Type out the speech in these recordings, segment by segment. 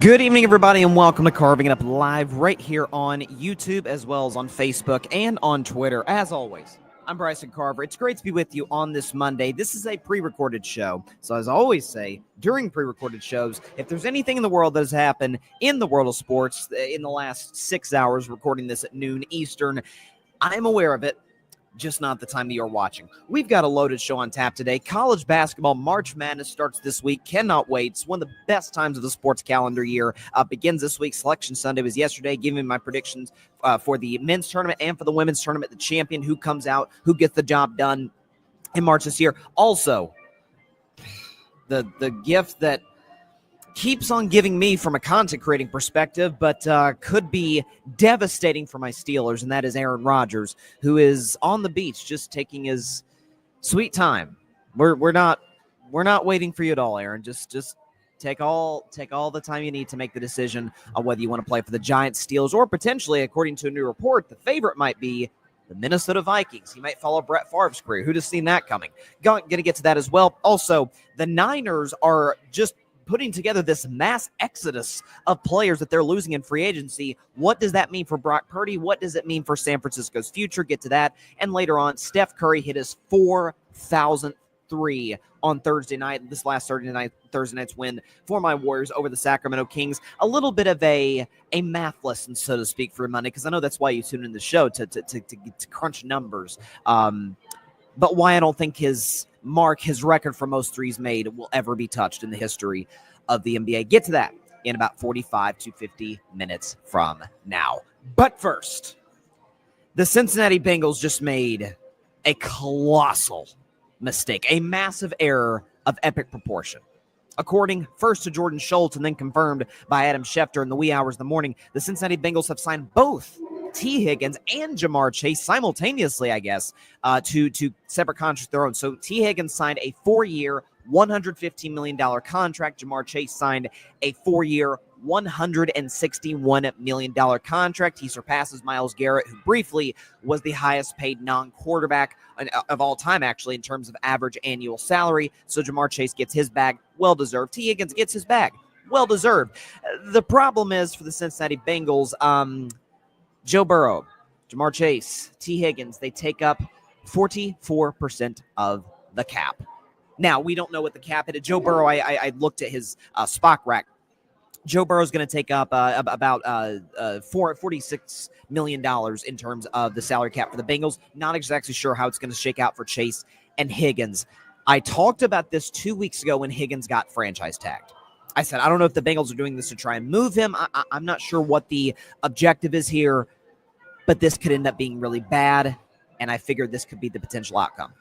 Good evening, everybody, and welcome to Carving It Up Live right here on YouTube as well as on Facebook and on Twitter. As always, I'm Bryson Carver. It's great to be with you on this Monday. This is a pre-recorded show. So as I always say, during pre-recorded shows, if there's anything in the world that has happened in the world of sports in the last 6 hours, recording this at noon Eastern, I'm aware of it. Just not the time that you're watching. We've got a loaded show on tap today. College basketball March Madness starts this week. Cannot wait. It's one of the best times of the sports calendar year. Begins this week. Selection Sunday was yesterday. Giving my predictions for the men's tournament and for the women's tournament. The champion, who comes out, who gets the job done in March this year. Also, the gift that keeps on giving me from a content creating perspective, but could be devastating for my Steelers, and that is Aaron Rodgers, who is on the beach just taking his sweet time. We're not waiting for you at all, Aaron. Just take all the time you need to make the decision on whether you want to play for the Giants, Steelers, or potentially, according to a new report, the favorite might be the Minnesota Vikings. He might follow Brett Favre's career. Who'd have seen that coming? Going to get to that as well. Also, the Niners are just putting together this mass exodus of players that they're losing in free agency. What does that mean for Brock Purdy? What does it mean for San Francisco's future? Get to that. And later on, Steph Curry hit his 4,000th three on Thursday night, this last Thursday night's win for my Warriors over the Sacramento Kings. A little bit of a math lesson, so to speak, for Monday, because I know that's why you tune in the show, to crunch numbers. But why I don't think his record for most threes made will ever be touched in the history of the NBA. Get to that in about 45 to 50 minutes from now. But first, the Cincinnati Bengals just made a colossal mistake, a massive error of epic proportion. According first to Jordan Schultz and then confirmed by Adam Schefter in the wee hours of the morning, the Cincinnati Bengals have signed both T. Higgins and Jamar Chase simultaneously, I guess, to separate contracts of their own. So T. Higgins signed a 4-year, $115 million contract. Jamar Chase signed a 4-year, $161 million contract. He surpasses Myles Garrett, who briefly was the highest paid non-quarterback of all time, actually, in terms of average annual salary. So Jamar Chase gets his bag, well-deserved. T. Higgins gets his bag, well-deserved. The problem is for the Cincinnati Bengals, Joe Burrow, Jamar Chase, T. Higgins, they take up 44% of the cap. Now, we don't know what the cap is. Joe Burrow, I looked at his Spock rack. Joe Burrow is going to take up about $46 million in terms of the salary cap for the Bengals. Not exactly sure how it's going to shake out for Chase and Higgins. I talked about this 2 weeks ago when Higgins got franchise tagged. I said, I don't know if the Bengals are doing this to try and move him. I'm not sure what the objective is here, but this could end up being really bad, and I figured this could be the potential outcome.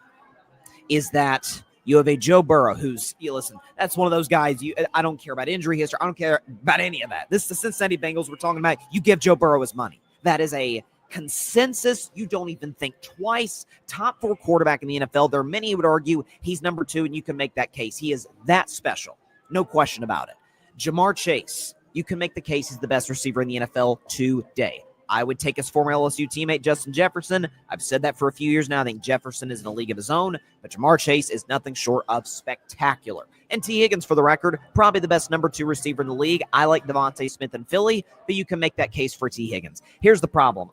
Is that you have a Joe Burrow who's, listen, that's one of those guys, I don't care about injury history. I don't care about any of that. This is the Cincinnati Bengals we're talking about. You give Joe Burrow his money. That is a consensus. You don't even think twice. Top 4 quarterback in the NFL. There are many who would argue he's number 2, and you can make that case. He is that special. No question about it. Jamar Chase, you can make the case he's the best receiver in the NFL today. I would take his former LSU teammate, Justin Jefferson. I've said that for a few years now. I think Jefferson is in a league of his own, but Jamar Chase is nothing short of spectacular. And T. Higgins, for the record, probably the best number 2 receiver in the league. I like Devontae Smith in Philly, but you can make that case for T. Higgins. Here's the problem.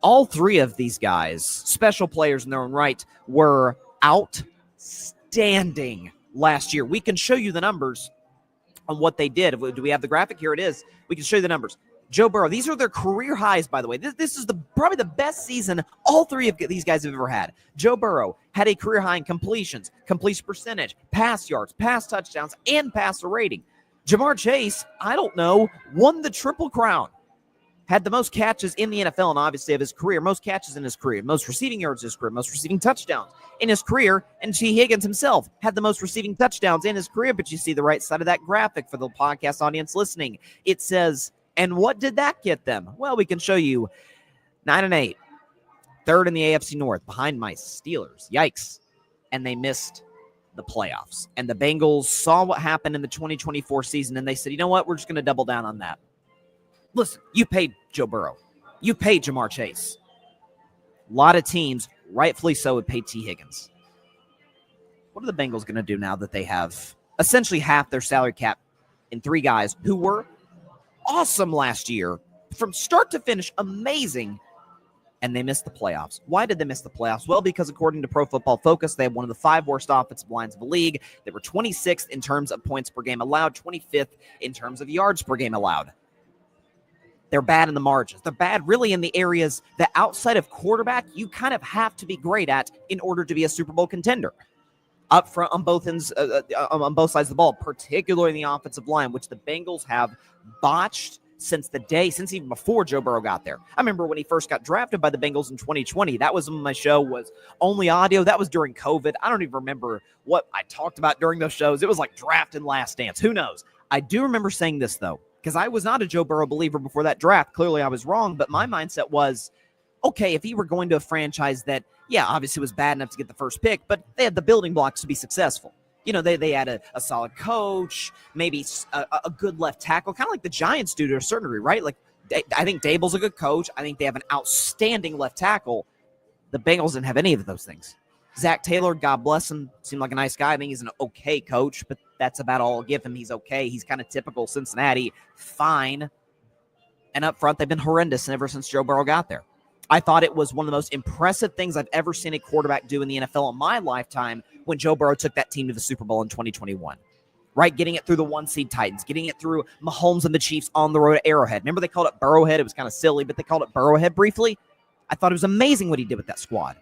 All 3 of these guys, special players in their own right, were outstanding last year. We can show you the numbers on what they did. Do we have the graphic? Here it is. We can show you the numbers. Joe Burrow, these are their career highs, by the way. This is probably the best season all 3 of these guys have ever had. Joe Burrow had a career high in completions, completion percentage, pass yards, pass touchdowns, and passer rating. Jamar Chase, I don't know, won the Triple Crown. Had the most catches in the NFL and obviously of his career, most catches in his career, most receiving yards in his career, most receiving touchdowns in his career. And T. Higgins himself had the most receiving touchdowns in his career. But you see the right side of that graphic for the podcast audience listening. It says, and what did that get them? Well, we can show you 9-8, 3rd in the AFC North, behind my Steelers. Yikes. And they missed the playoffs. And the Bengals saw what happened in the 2024 season, and they said, you know what? We're just going to double down on that. Listen, you paid Joe Burrow. You paid Jamar Chase. A lot of teams, rightfully so, would pay T. Higgins. What are the Bengals going to do now that they have essentially half their salary cap in 3 guys who were awesome last year, from start to finish, amazing, and they missed the playoffs. Why did they miss the playoffs? Well, because according to Pro Football Focus, they had one of the 5 worst offensive lines of the league. They were 26th in terms of points per game allowed, 25th in terms of yards per game allowed. They're bad in the margins. They're bad really in the areas that outside of quarterback, you kind of have to be great at in order to be a Super Bowl contender. Up front on both ends, on both sides of the ball, particularly in the offensive line, which the Bengals have botched since even before Joe Burrow got there. I remember when he first got drafted by the Bengals in 2020. That was when my show was only audio. That was during COVID. I don't even remember what I talked about during those shows. It was like draft and last dance. Who knows? I do remember saying this, though, because I was not a Joe Burrow believer before that draft. Clearly, I was wrong, but my mindset was, okay, if he were going to a franchise that, yeah, obviously was bad enough to get the first pick, but they had the building blocks to be successful. You know, they had a solid coach, maybe a good left tackle, kind of like the Giants do to a certain degree, right? Like, I think Dable's a good coach. I think they have an outstanding left tackle. The Bengals didn't have any of those things. Zach Taylor, God bless him, seemed like a nice guy. I think he's an okay coach, but that's about all I'll give him. He's okay. He's kind of typical Cincinnati, fine. And up front, they've been horrendous ever since Joe Burrow got there. I thought it was one of the most impressive things I've ever seen a quarterback do in the NFL in my lifetime when Joe Burrow took that team to the Super Bowl in 2021, right? Getting it through the 1-seed Titans, getting it through Mahomes and the Chiefs on the road at Arrowhead. Remember they called it Burrowhead? It was kind of silly, but they called it Burrowhead briefly. I thought it was amazing what he did with that squad.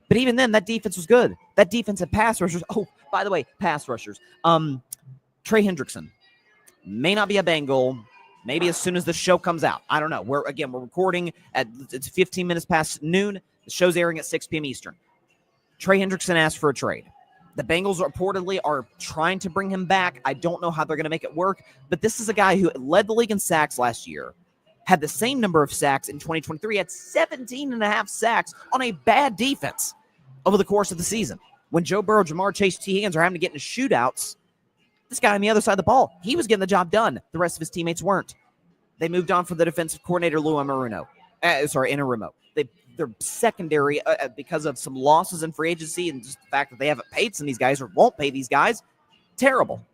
But even then, that defense was good. That defense had pass rushers. Oh, by the way, pass rushers. Trey Hendrickson may not be a Bengal. Maybe as soon as the show comes out. I don't know. We're recording it's 15 minutes past noon. The show's airing at 6 p.m. Eastern. Trey Hendrickson asked for a trade. The Bengals reportedly are trying to bring him back. I don't know how they're going to make it work, but this is a guy who led the league in sacks last year, had the same number of sacks in 2023, had 17 and a half sacks on a bad defense over the course of the season. When Joe Burrow, Jamar Chase, T. Higgins are having to get into shootouts, this guy on the other side of the ball, he was getting the job done. The rest of his teammates weren't. They moved on for the defensive coordinator, Lou Anarumo. Their secondary, because of some losses in free agency and just the fact that they haven't paid some of these guys or won't pay these guys, terrible.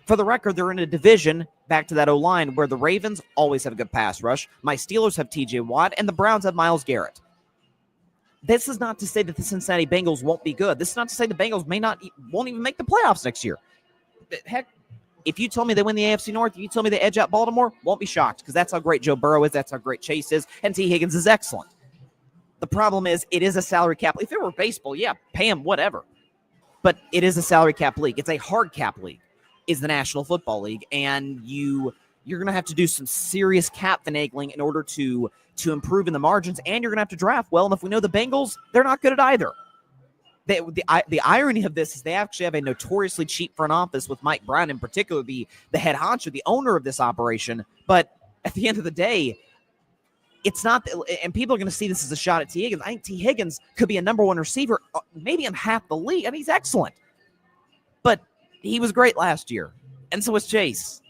For the record, they're in a division, back to that O-line, where the Ravens always have a good pass rush. My Steelers have T.J. Watt, and the Browns have Myles Garrett. This is not to say that the Cincinnati Bengals won't be good. This is not to say the Bengals won't even make the playoffs next year. Heck, if you told me they win the AFC North, if you told me they edge out Baltimore, won't be shocked, because that's how great Joe Burrow is, that's how great Chase is, and T. Higgins is excellent. The problem is it is a salary cap. If it were baseball, yeah, pay him whatever. But it is a salary cap league. It's a hard cap league, is the National Football League, and you're going to have to do some serious cap finagling in order to improve in the margins, and you're going to have to draft well. And if we know the Bengals, they're not good at either. The irony of this is they actually have a notoriously cheap front office with Mike Brown in particular, the head honcho, the owner of this operation. But at the end of the day, it's not, and people are going to see this as a shot at T. Higgins. I think T. Higgins could be a number one receiver, maybe in half the league. I mean, he's excellent. But he was great last year. And so was Chase.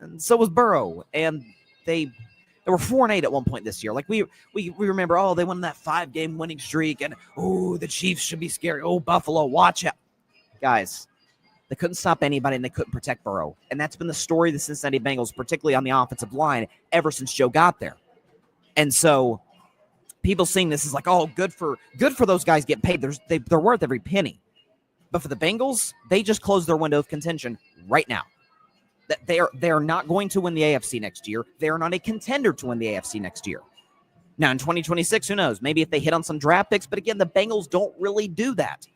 And so was Burrow. And they were 4-8 at one point this year. Like we remember, they won that 5-game winning streak, and the Chiefs should be scary. Buffalo, watch out. Guys, they couldn't stop anybody, and they couldn't protect Burrow. And that's been the story of the Cincinnati Bengals, particularly on the offensive line, ever since Joe got there. And so people seeing this is like, good for those guys getting paid. They're worth every penny. But for the Bengals, they just closed their window of contention right now. They are not going to win the AFC next year. They are not a contender to win the AFC next year. Now, in 2026, who knows? Maybe if they hit on some draft picks, but again, the Bengals don't really do that.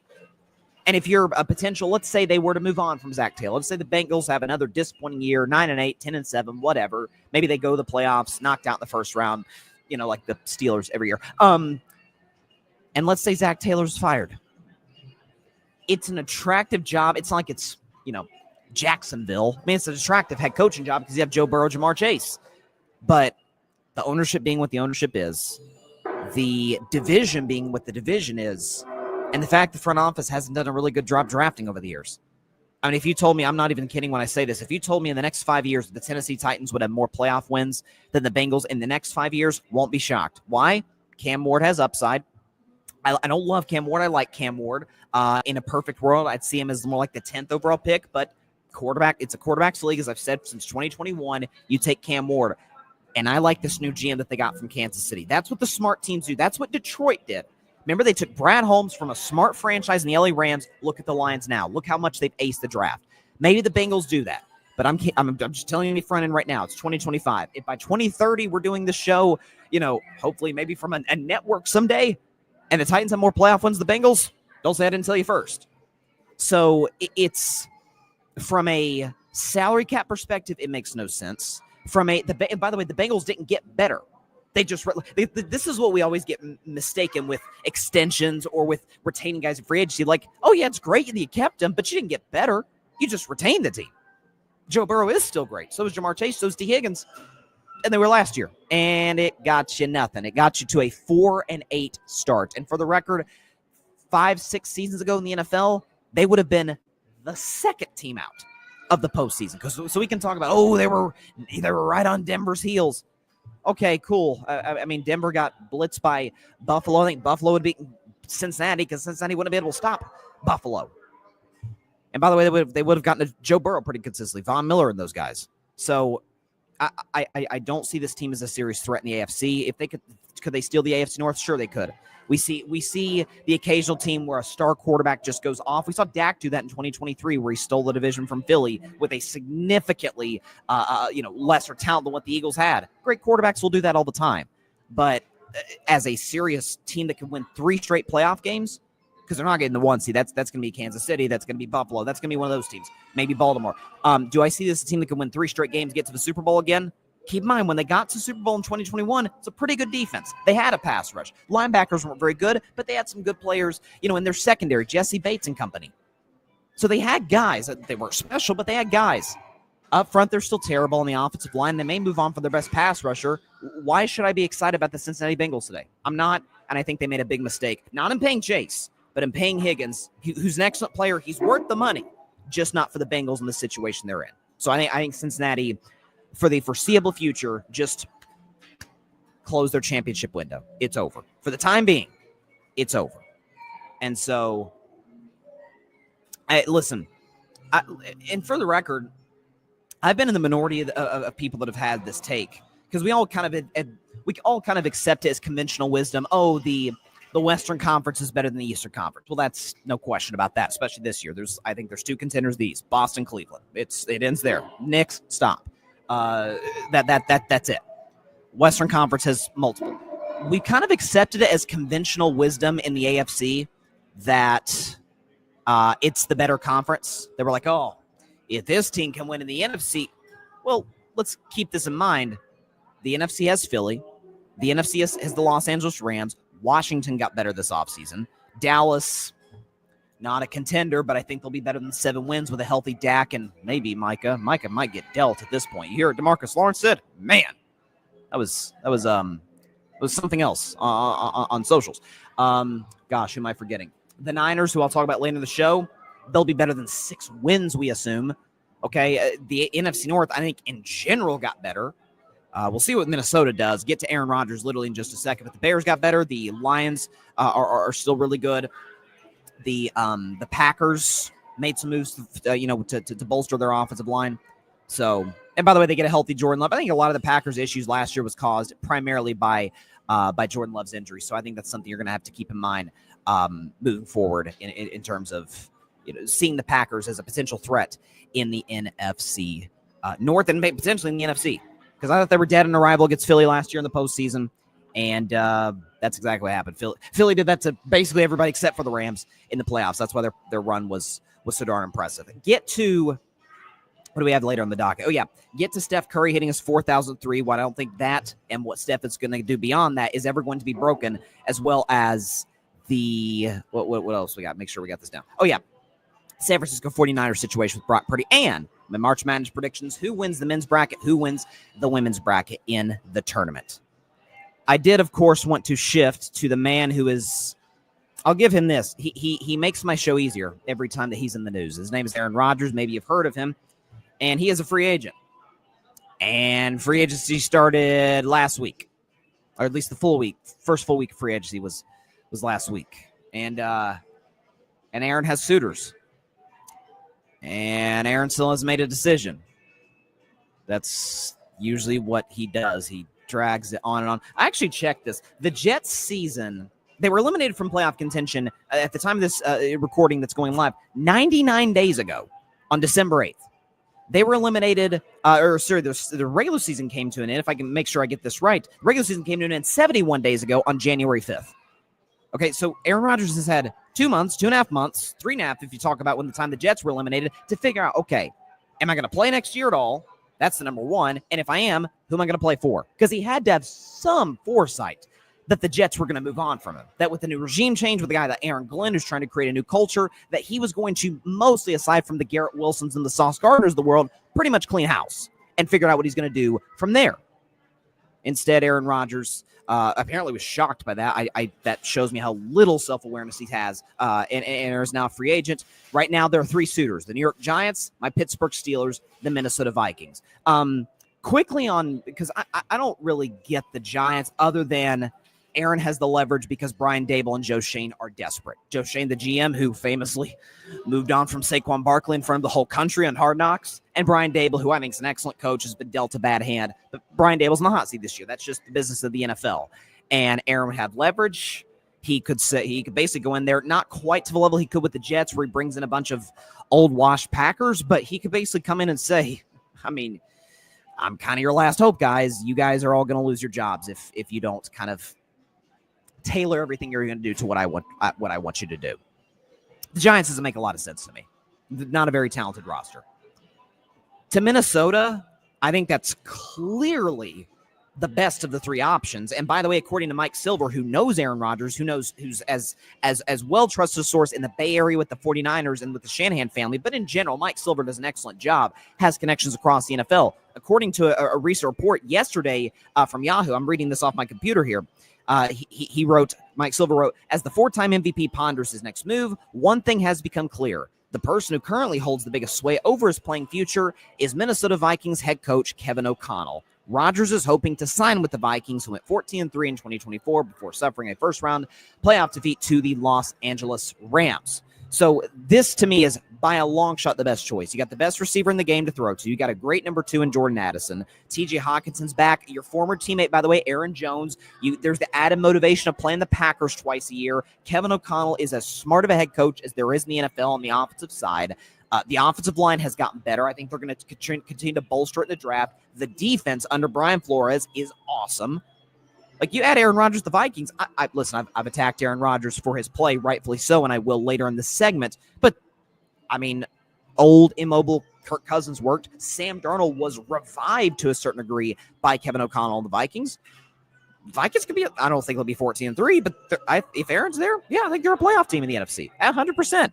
And if you're a potential, let's say they were to move on from Zach Taylor, let's say the Bengals have another disappointing year, 9-8, 10-7, whatever. Maybe they go to the playoffs, knocked out in the first round, like the Steelers every year. And let's say Zach Taylor's fired. It's an attractive job. It's not like it's, Jacksonville. I mean, it's an attractive head coaching job because you have Joe Burrow, Jamar Chase. But the ownership being what the ownership is, the division being what the division is, and the fact the front office hasn't done a really good job drafting over the years. I mean, if you told me, I'm not even kidding when I say this, if you told me in the next 5 years the Tennessee Titans would have more playoff wins than the Bengals in the next 5 years, won't be shocked. Why? Cam Ward has upside. I don't love Cam Ward. I like Cam Ward. In a perfect world, I'd see him as more like the 10th overall pick, but It's a quarterback's league, as I've said since 2021. You take Cam Ward. And I like this new GM that they got from Kansas City. That's what the smart teams do. That's what Detroit did. Remember, they took Brad Holmes from a smart franchise in the LA Rams. Look at the Lions now. Look how much they've aced the draft. Maybe the Bengals do that. But I'm just telling you front end right now. It's 2025. If by 2030 we're doing this show, hopefully maybe from a network someday, and the Titans have more playoff wins than the Bengals, don't say I didn't tell you first. So it's from a salary cap perspective, it makes no sense. And by the way, the Bengals didn't get better. This is what we always get mistaken with extensions or with retaining guys in free agency. Like, oh yeah, it's great that you kept them, but you didn't get better. You just retained the team. Joe Burrow is still great. So is Jamar Chase. So is T. Higgins. And they were last year. And it got you nothing. It got you to a 4-8 start. And for the record, 5-6 seasons ago in the NFL, they would have been the second team out of the postseason. So we can talk about, they were right on Denver's heels. Okay, cool. I mean, Denver got blitzed by Buffalo. I think Buffalo would beat Cincinnati because Cincinnati wouldn't be able to stop Buffalo. And by the way, they would have gotten to Joe Burrow pretty consistently, Von Miller and those guys. So I don't see this team as a serious threat in the AFC. If they could they steal the AFC North? Sure, they could. We see the occasional team where a star quarterback just goes off. We saw Dak do that in 2023, where he stole the division from Philly with a significantly, lesser talent than what the Eagles had. Great quarterbacks will do that all the time, but as a serious team that can win 3 straight playoff games, because they're not getting the 1 seed. That's going to be Kansas City. That's going to be Buffalo. That's going to be one of those teams. Maybe Baltimore. Do I see this team that can win 3 straight games, get to the Super Bowl again? Keep in mind, when they got to Super Bowl in 2021, it's a pretty good defense. They had a pass rush. Linebackers weren't very good, but they had some good players, in their secondary, Jesse Bates and company. So they had guys. They weren't special, but they had guys. Up front, they're still terrible on the offensive line. They may move on for their best pass rusher. Why should I be excited about the Cincinnati Bengals today? I'm not, and I think they made a big mistake. Not in paying Chase, but in paying Higgins, who's an excellent player. He's worth the money, just not for the Bengals in the situation they're in. So I think Cincinnati, for the foreseeable future, just close their championship window. It's over. For the time being, it's over. And so, and for the record, I've been in the minority of people that have had this take, because we all kind of accept it as conventional wisdom. Oh, the Western Conference is better than the Eastern Conference. Well, that's no question about that, especially this year. I think there's 2 contenders these: Boston, Cleveland. It ends there. Knicks, stop. That's it. Western Conference has multiple. We kind of accepted it as conventional wisdom in the AFC that it's the better conference. They were like, oh, if this team can win in the NFC, well, let's keep this in mind. The NFC has Philly. The NFC has the Los Angeles Rams. Washington got better this offseason. Dallas, not a contender, but I think they'll be better than 7 wins with a healthy Dak and maybe Micah. Micah might get dealt at this point. You hear what DeMarcus Lawrence said? Man, that was something else on socials. Gosh, who am I forgetting? The Niners, who I'll talk about later in the show, they'll be better than 6 wins, we assume. Okay, the NFC North, I think, in general got better. We'll see what Minnesota does. Get to Aaron Rodgers literally in just a second. But the Bears got better. The Lions are still really good. The Packers made some moves, to bolster their offensive line. So, and by the way, they get a healthy Jordan Love. I think a lot of the Packers' issues last year was caused primarily by Jordan Love's injury. So I think that's something you're going to have to keep in mind moving forward in terms of seeing the Packers as a potential threat in the NFC North and maybe potentially in the NFC. Because I thought they were dead in arrival against Philly last year in the postseason, and that's exactly what happened. Philly did that to basically everybody except for the Rams in the playoffs. That's why their run was so darn impressive. Get to, what do we have later on the docket? Oh, yeah. Get to Steph Curry hitting his 4,000th three. Well, I don't think that and what Steph is going to do beyond that is ever going to be broken, as well as the, what else we got? Make sure we got this down. Oh, yeah. San Francisco 49ers situation with Brock Purdy, and my March Madness predictions: who wins the men's bracket, who wins the women's bracket in the tournament. I did, of course, want to shift to the man who is, I'll give him this. He makes my show easier every time that he's in the news. His name is Aaron Rodgers. Maybe you've heard of him. And he is a free agent. And free agency started last week, or at least the full week. First full week of free agency was last week. And Aaron has suitors. And Aaron still hasn't made a decision. That's usually what he does. He drags it on and on. I actually checked this. The Jets season, they were eliminated from playoff contention at the time of this recording that's going live 99 days ago on December 8th. They were eliminated, the regular season came to an end, if I can make sure I get this right. The regular season came to an end 71 days ago on January 5th. Okay, so Aaron Rodgers has had 2 months, 2.5 months, 3.5 if you talk about when the time the Jets were eliminated, to figure out, okay, am I going to play next year at all? That's the number one. And if I am, who am I going to play for? Because he had to have some foresight that the Jets were going to move on from him. That with the new regime change, with the guy that Aaron Glenn, who's trying to create a new culture, that he was going to mostly, aside from the Garrett Wilsons and the Sauce Gardners of the world, pretty much clean house and figure out what he's going to do from there. Instead, Aaron Rodgers apparently was shocked by that. That shows me how little self-awareness he has, and is now a free agent. Right now, there are 3 suitors: the New York Giants, my Pittsburgh Steelers, the Minnesota Vikings. Quickly on, because I don't really get the Giants other than Aaron has the leverage because Brian Daboll and Joe Schoen are desperate. Joe Schoen, the GM, who famously moved on from Saquon Barkley in front of the whole country on Hard Knocks, and Brian Daboll, who I think is an excellent coach, has been dealt a bad hand. But Brian Daboll's in the hot seat this year. That's just the business of the NFL. And Aaron would have leverage. He could basically go in there, not quite to the level he could with the Jets, where he brings in a bunch of old washed Packers, but he could basically come in and say, I mean, I'm kind of your last hope, guys. You guys are all going to lose your jobs if you don't kind of tailor everything you're going to do to what I want you to do. The Giants doesn't make a lot of sense to me. Not a very talented roster. To Minnesota, I think that's clearly the best of the 3 options. And by the way, according to Mike Silver, who knows Aaron Rodgers, who's as well trusted a source in the Bay Area with the 49ers and with the Shanahan family, but in general, Mike Silver does an excellent job, has connections across the NFL. According to a recent report yesterday from Yahoo, I'm reading this off my computer here, he wrote, Mike Silver wrote, as the 4-time MVP ponders his next move, one thing has become clear. The person who currently holds the biggest sway over his playing future is Minnesota Vikings head coach Kevin O'Connell. Rodgers is hoping to sign with the Vikings, who went 14-3 in 2024 before suffering a first-round playoff defeat to the Los Angeles Rams. So this, to me, is by a long shot the best choice. You got the best receiver in the game to throw to. You got a great number 2 in Jordan Addison. TJ Hawkinson's back. Your former teammate, by the way, Aaron Jones. There's the added motivation of playing the Packers twice a year. Kevin O'Connell is as smart of a head coach as there is in the NFL on the offensive side. The offensive line has gotten better. I think they're going to continue to bolster it in the draft. The defense under Brian Flores is awesome. Like, you add Aaron Rodgers to the Vikings. Listen, I've attacked Aaron Rodgers for his play, rightfully so, and I will later in the segment. But, I mean, old, immobile Kirk Cousins worked. Sam Darnold was revived to a certain degree by Kevin O'Connell and the Vikings. Vikings could be, I don't think they'll be 14-3, but if Aaron's there, yeah, I think they're a playoff team in the NFC. 100%.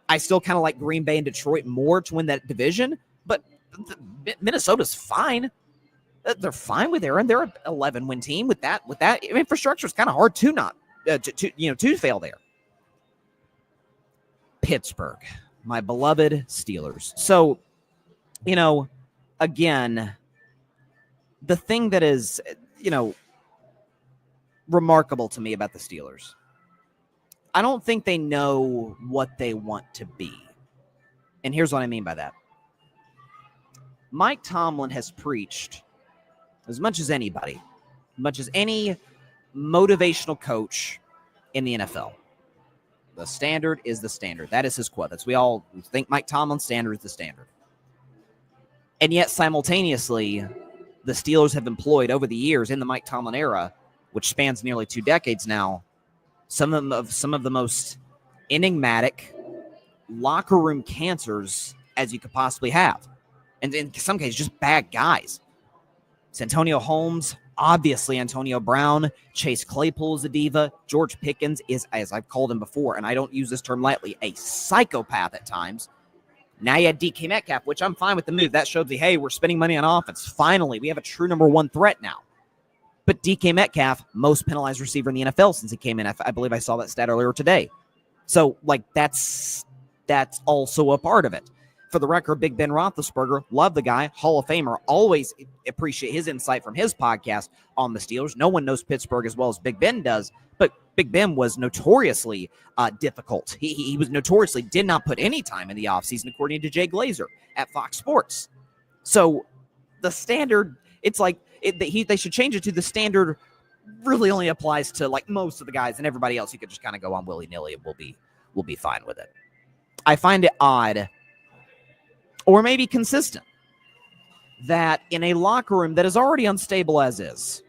I still kind of like Green Bay and Detroit more to win that division, but Minnesota's fine. They're fine with Aaron. They're an 11-win team with that infrastructure. It's kind of hard to fail there. Pittsburgh, my beloved Steelers. So, again, the thing that is, remarkable to me about the Steelers, I don't think they know what they want to be. And here's what I mean by that. Mike Tomlin has preached as much as anybody, as much as any motivational coach in the NFL. The standard is the standard. That is his quote. We all think Mike Tomlin's standard is the standard. And yet, simultaneously, the Steelers have employed over the years in the Mike Tomlin era, which spans nearly 2 decades now, some of the most enigmatic locker room cancers as you could possibly have. And in some cases, just bad guys. It's Antonio Holmes, obviously Antonio Brown, Chase Claypool is a diva, George Pickens is, as I've called him before, and I don't use this term lightly, a psychopath at times. Now you had DK Metcalf, which I'm fine with the move. That shows me, hey, we're spending money on offense. Finally, we have a true number 1 threat now. But DK Metcalf, most penalized receiver in the NFL since he came in. I believe I saw that stat earlier today. So, that's also a part of it. For the record, Big Ben Roethlisberger, love the guy, Hall of Famer, always appreciate his insight from his podcast on the Steelers. No one knows Pittsburgh as well as Big Ben does, but Big Ben was notoriously difficult. He was notoriously did not put any time in the offseason, according to Jay Glazer at Fox Sports. So the standard, it's like they should change it to the standard really only applies to like most of the guys, and everybody else you could just kind of go on willy-nilly and we'll be fine with it. I find it odd, or maybe consistent, that in a locker room that is already unstable as is,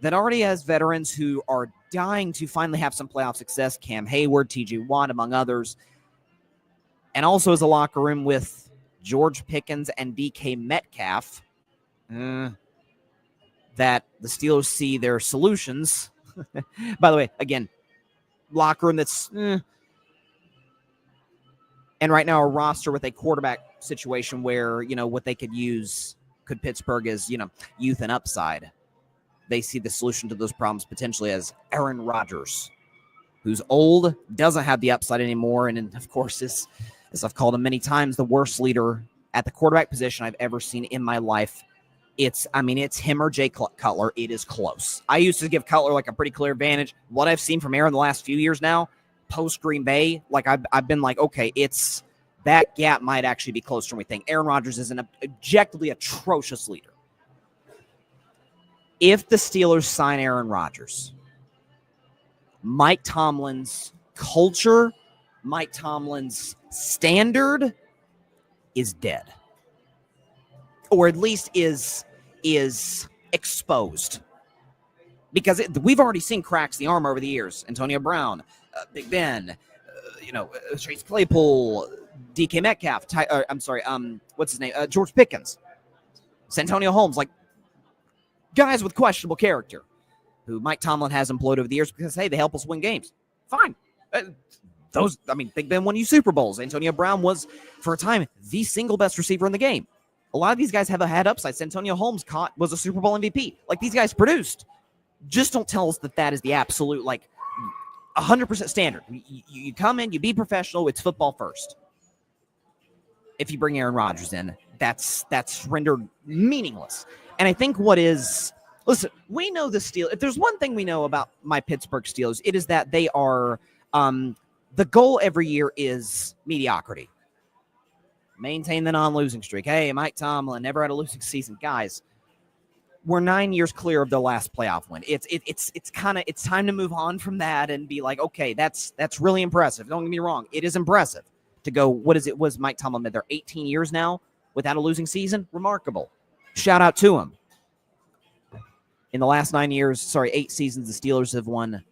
that already has veterans who are dying to finally have some playoff success, Cam Hayward, T.J. Watt, among others, and also as a locker room with George Pickens and DK Metcalf, that the Steelers see their solutions. By the way, again, locker room that's and right now a roster with a quarterback situation where, what they could use could Pittsburgh as, youth and upside. They see the solution to those problems potentially as Aaron Rodgers, who's old, doesn't have the upside anymore, and of course is, as I've called him many times, the worst leader at the quarterback position I've ever seen in my life. It's him or Jay Cutler. It is close. I used to give Cutler like a pretty clear advantage. What I've seen from Aaron the last few years now, post Green Bay, like I've been like, okay, it's that gap might actually be closer than we think. Aaron Rodgers is an objectively atrocious leader. If the Steelers sign Aaron Rodgers, Mike Tomlin's culture, Mike Tomlin's standard is dead. Or at least is exposed. Because we've already seen cracks in the armor over the years. Antonio Brown, Big Ben, Chase Claypool, DK Metcalf, what's his name? George Pickens, Santonio Holmes, like guys with questionable character who Mike Tomlin has employed over the years because, hey, they help us win games. Fine. Big Ben won you Super Bowls. Antonio Brown was, for a time, the single best receiver in the game. A lot of these guys have had upside. Santonio Holmes was a Super Bowl MVP. Like, these guys produced. Just don't tell us that is the absolute, 100% standard. You come in, you be professional. It's football first. If you bring Aaron Rodgers in, that's rendered meaningless. And I think listen, we know the Steelers. If there's one thing we know about my Pittsburgh Steelers, it is that they are, the goal every year is mediocrity. Maintain the non-losing streak. Hey, Mike Tomlin never had a losing season. Guys, we're 9 years clear of the last playoff win. It's time to move on from that and be like, okay, that's really impressive. Don't get me wrong. It is impressive to go, was Mike Tomlin been there 18 years now without a losing season? Remarkable. Shout out to him. In the last 8 seasons, the Steelers have won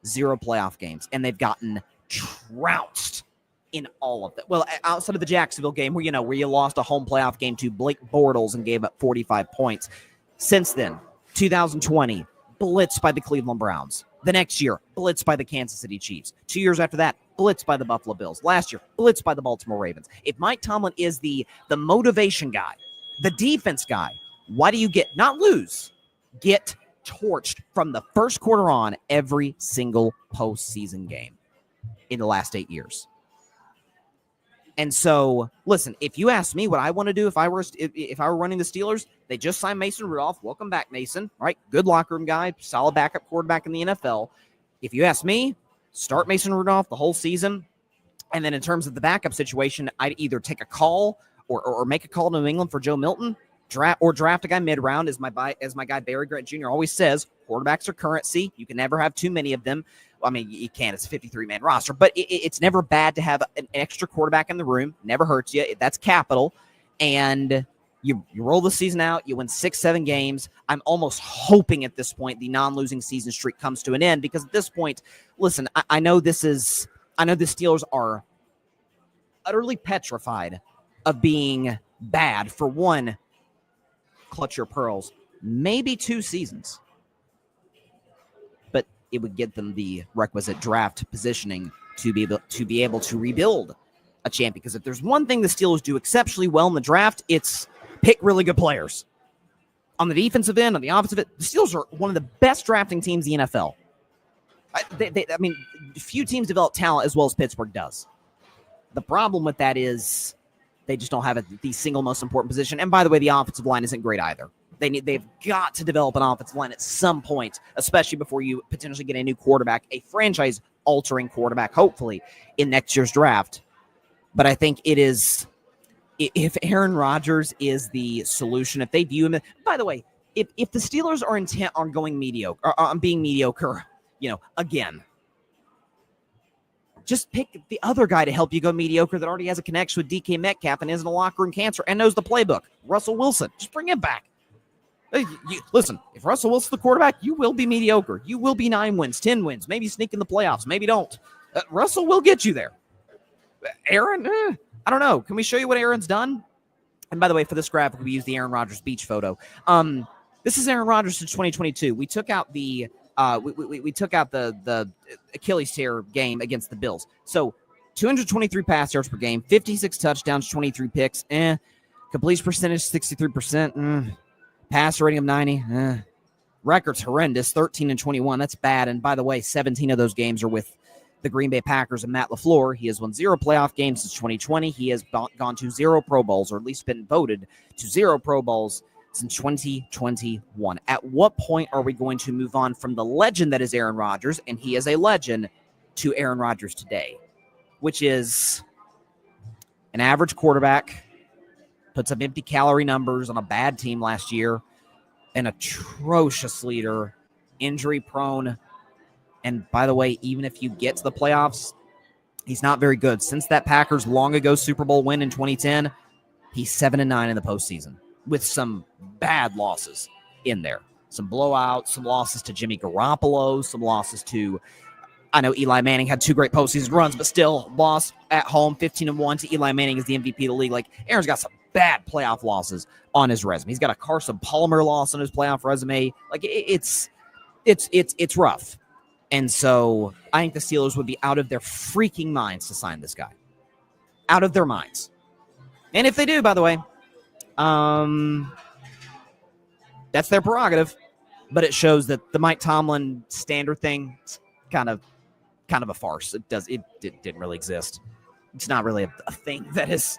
0 playoff games, and they've gotten trounced in all of them. Well, outside of the Jacksonville game where you lost a home playoff game to Blake Bortles and gave up 45 points. Since then, 2020, blitzed by the Cleveland Browns. The next year, blitzed by the Kansas City Chiefs. 2 years after that, blitzed by the Buffalo Bills. Last year, blitzed by the Baltimore Ravens. If Mike Tomlin is the motivation guy, the defense guy, why do you not lose, get torched from the first quarter on every single postseason game in the last 8 years? And so, listen, if you ask me what I want to do if I were running the Steelers, they just signed Mason Rudolph. Welcome back, Mason. Right? Good locker room guy, solid backup quarterback in the NFL. If you ask me, start Mason Rudolph the whole season. And then in terms of the backup situation, I'd either take a call or make a call to New England for Joe Milton, draft a guy mid-round, as my guy Barry Grant Jr. always says. Quarterbacks are currency. You can never have too many of them. I mean, you can. It's a 53-man roster, but it's never bad to have an extra quarterback in the room. Never hurts you. That's capital. And you roll the season out. You win 6-7 games. I'm almost hoping at this point the non-losing season streak comes to an end because at this point, listen, I know the Steelers are utterly petrified of being bad for one, clutch your pearls, maybe 2 seasons. But it would get them the requisite draft positioning to be able to rebuild a champion. Because if there's one thing the Steelers do exceptionally well in the draft, it's pick really good players. On the defensive end, on the offensive end, the Steelers are one of the best drafting teams in the NFL. Few teams develop talent as well as Pittsburgh does. The problem with that is they just don't have the single most important position. And by the way, the offensive line isn't great either. They've got to develop an offensive line at some point, especially before you potentially get a new quarterback, a franchise-altering quarterback, hopefully, in next year's draft. But I think it is, if Aaron Rodgers is the solution, if they view him, by the way, if the Steelers are intent on going mediocre, or on being mediocre, again, just pick the other guy to help you go mediocre that already has a connection with DK Metcalf and isn't a locker room cancer and knows the playbook. Russell Wilson, just bring him back. Listen, if Russell Wilson's the quarterback, you will be mediocre. You will be 9 wins, 10 wins, maybe sneak in the playoffs, maybe don't. Russell will get you there. Aaron, I don't know. Can we show you what Aaron's done? And by the way, for this graphic, we use the Aaron Rodgers beach photo. This is Aaron Rodgers since 2022. We took out the we took out the Achilles tear game against the Bills. So 223 pass yards per game, 56 touchdowns, 23 picks. Completion percentage 63%. Passer rating of 90. Record's horrendous, 13-21. That's bad. And by the way, 17 of those games are with the Green Bay Packers and Matt LaFleur. He has won 0 playoff games since 2020. He has gone to 0 Pro Bowls, or at least been voted to 0 Pro Bowls since 2021. At what point are we going to move on from the legend that is Aaron Rodgers, and he is a legend, to Aaron Rodgers today, which is an average quarterback, puts up empty calorie numbers on a bad team last year, an atrocious leader, injury prone. And by the way, even if you get to the playoffs, he's not very good. Since that Packers long ago Super Bowl win in 2010, he's 7-9 in the postseason with some bad losses in there. Some blowouts, some losses to Jimmy Garoppolo, some losses to, I know Eli Manning had 2 great postseason runs, but still lost at home 15-1 to Eli Manning as the MVP of the league. Like, Aaron's got some bad playoff losses on his resume. He's got a Carson Palmer loss on his playoff resume. Like, it's rough. And so I think the Steelers would be out of their freaking minds to sign this guy. Out of their minds. And if they do, by the way, that's their prerogative. But it shows that the Mike Tomlin standard thing is kind of a farce. It didn't really exist. It's not really a thing that is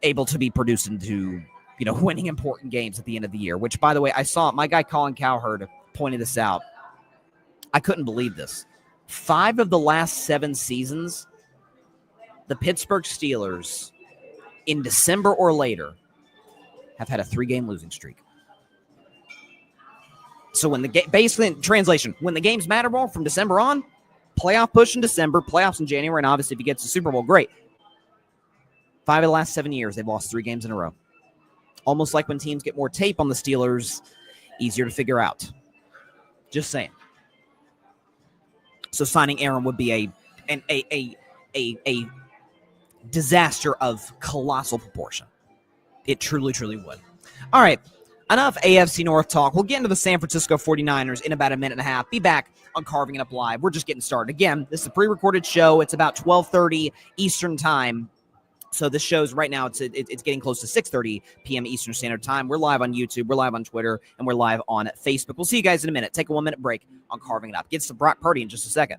able to be produced into, winning important games at the end of the year, which, by the way, I saw my guy Colin Cowherd pointed this out. I couldn't believe this. 5 of the last 7 seasons, the Pittsburgh Steelers, in December or later, have had a 3-game losing streak. So when basically in translation, when the games matter more from December on, playoff push in December, playoffs in January, and obviously if he gets the Super Bowl, great. 5 of the last 7 years, they've lost 3 games in a row. Almost like when teams get more tape on the Steelers, easier to figure out. Just saying. So signing Aaron would be a disaster of colossal proportion. It truly, truly would. All right, enough AFC North talk. We'll get into the San Francisco 49ers in about a minute and a half. Be back on Carving It Up Live. We're just getting started. Again, this is a pre-recorded show. It's about 12:30 Eastern Time. So this show's right now, it's getting close to 6:30 p.m. Eastern Standard Time. We're live on YouTube, we're live on Twitter, and we're live on Facebook. We'll see you guys in a minute. Take a 1-minute break on Carving It Up. Gets to Brock Purdy in just a second.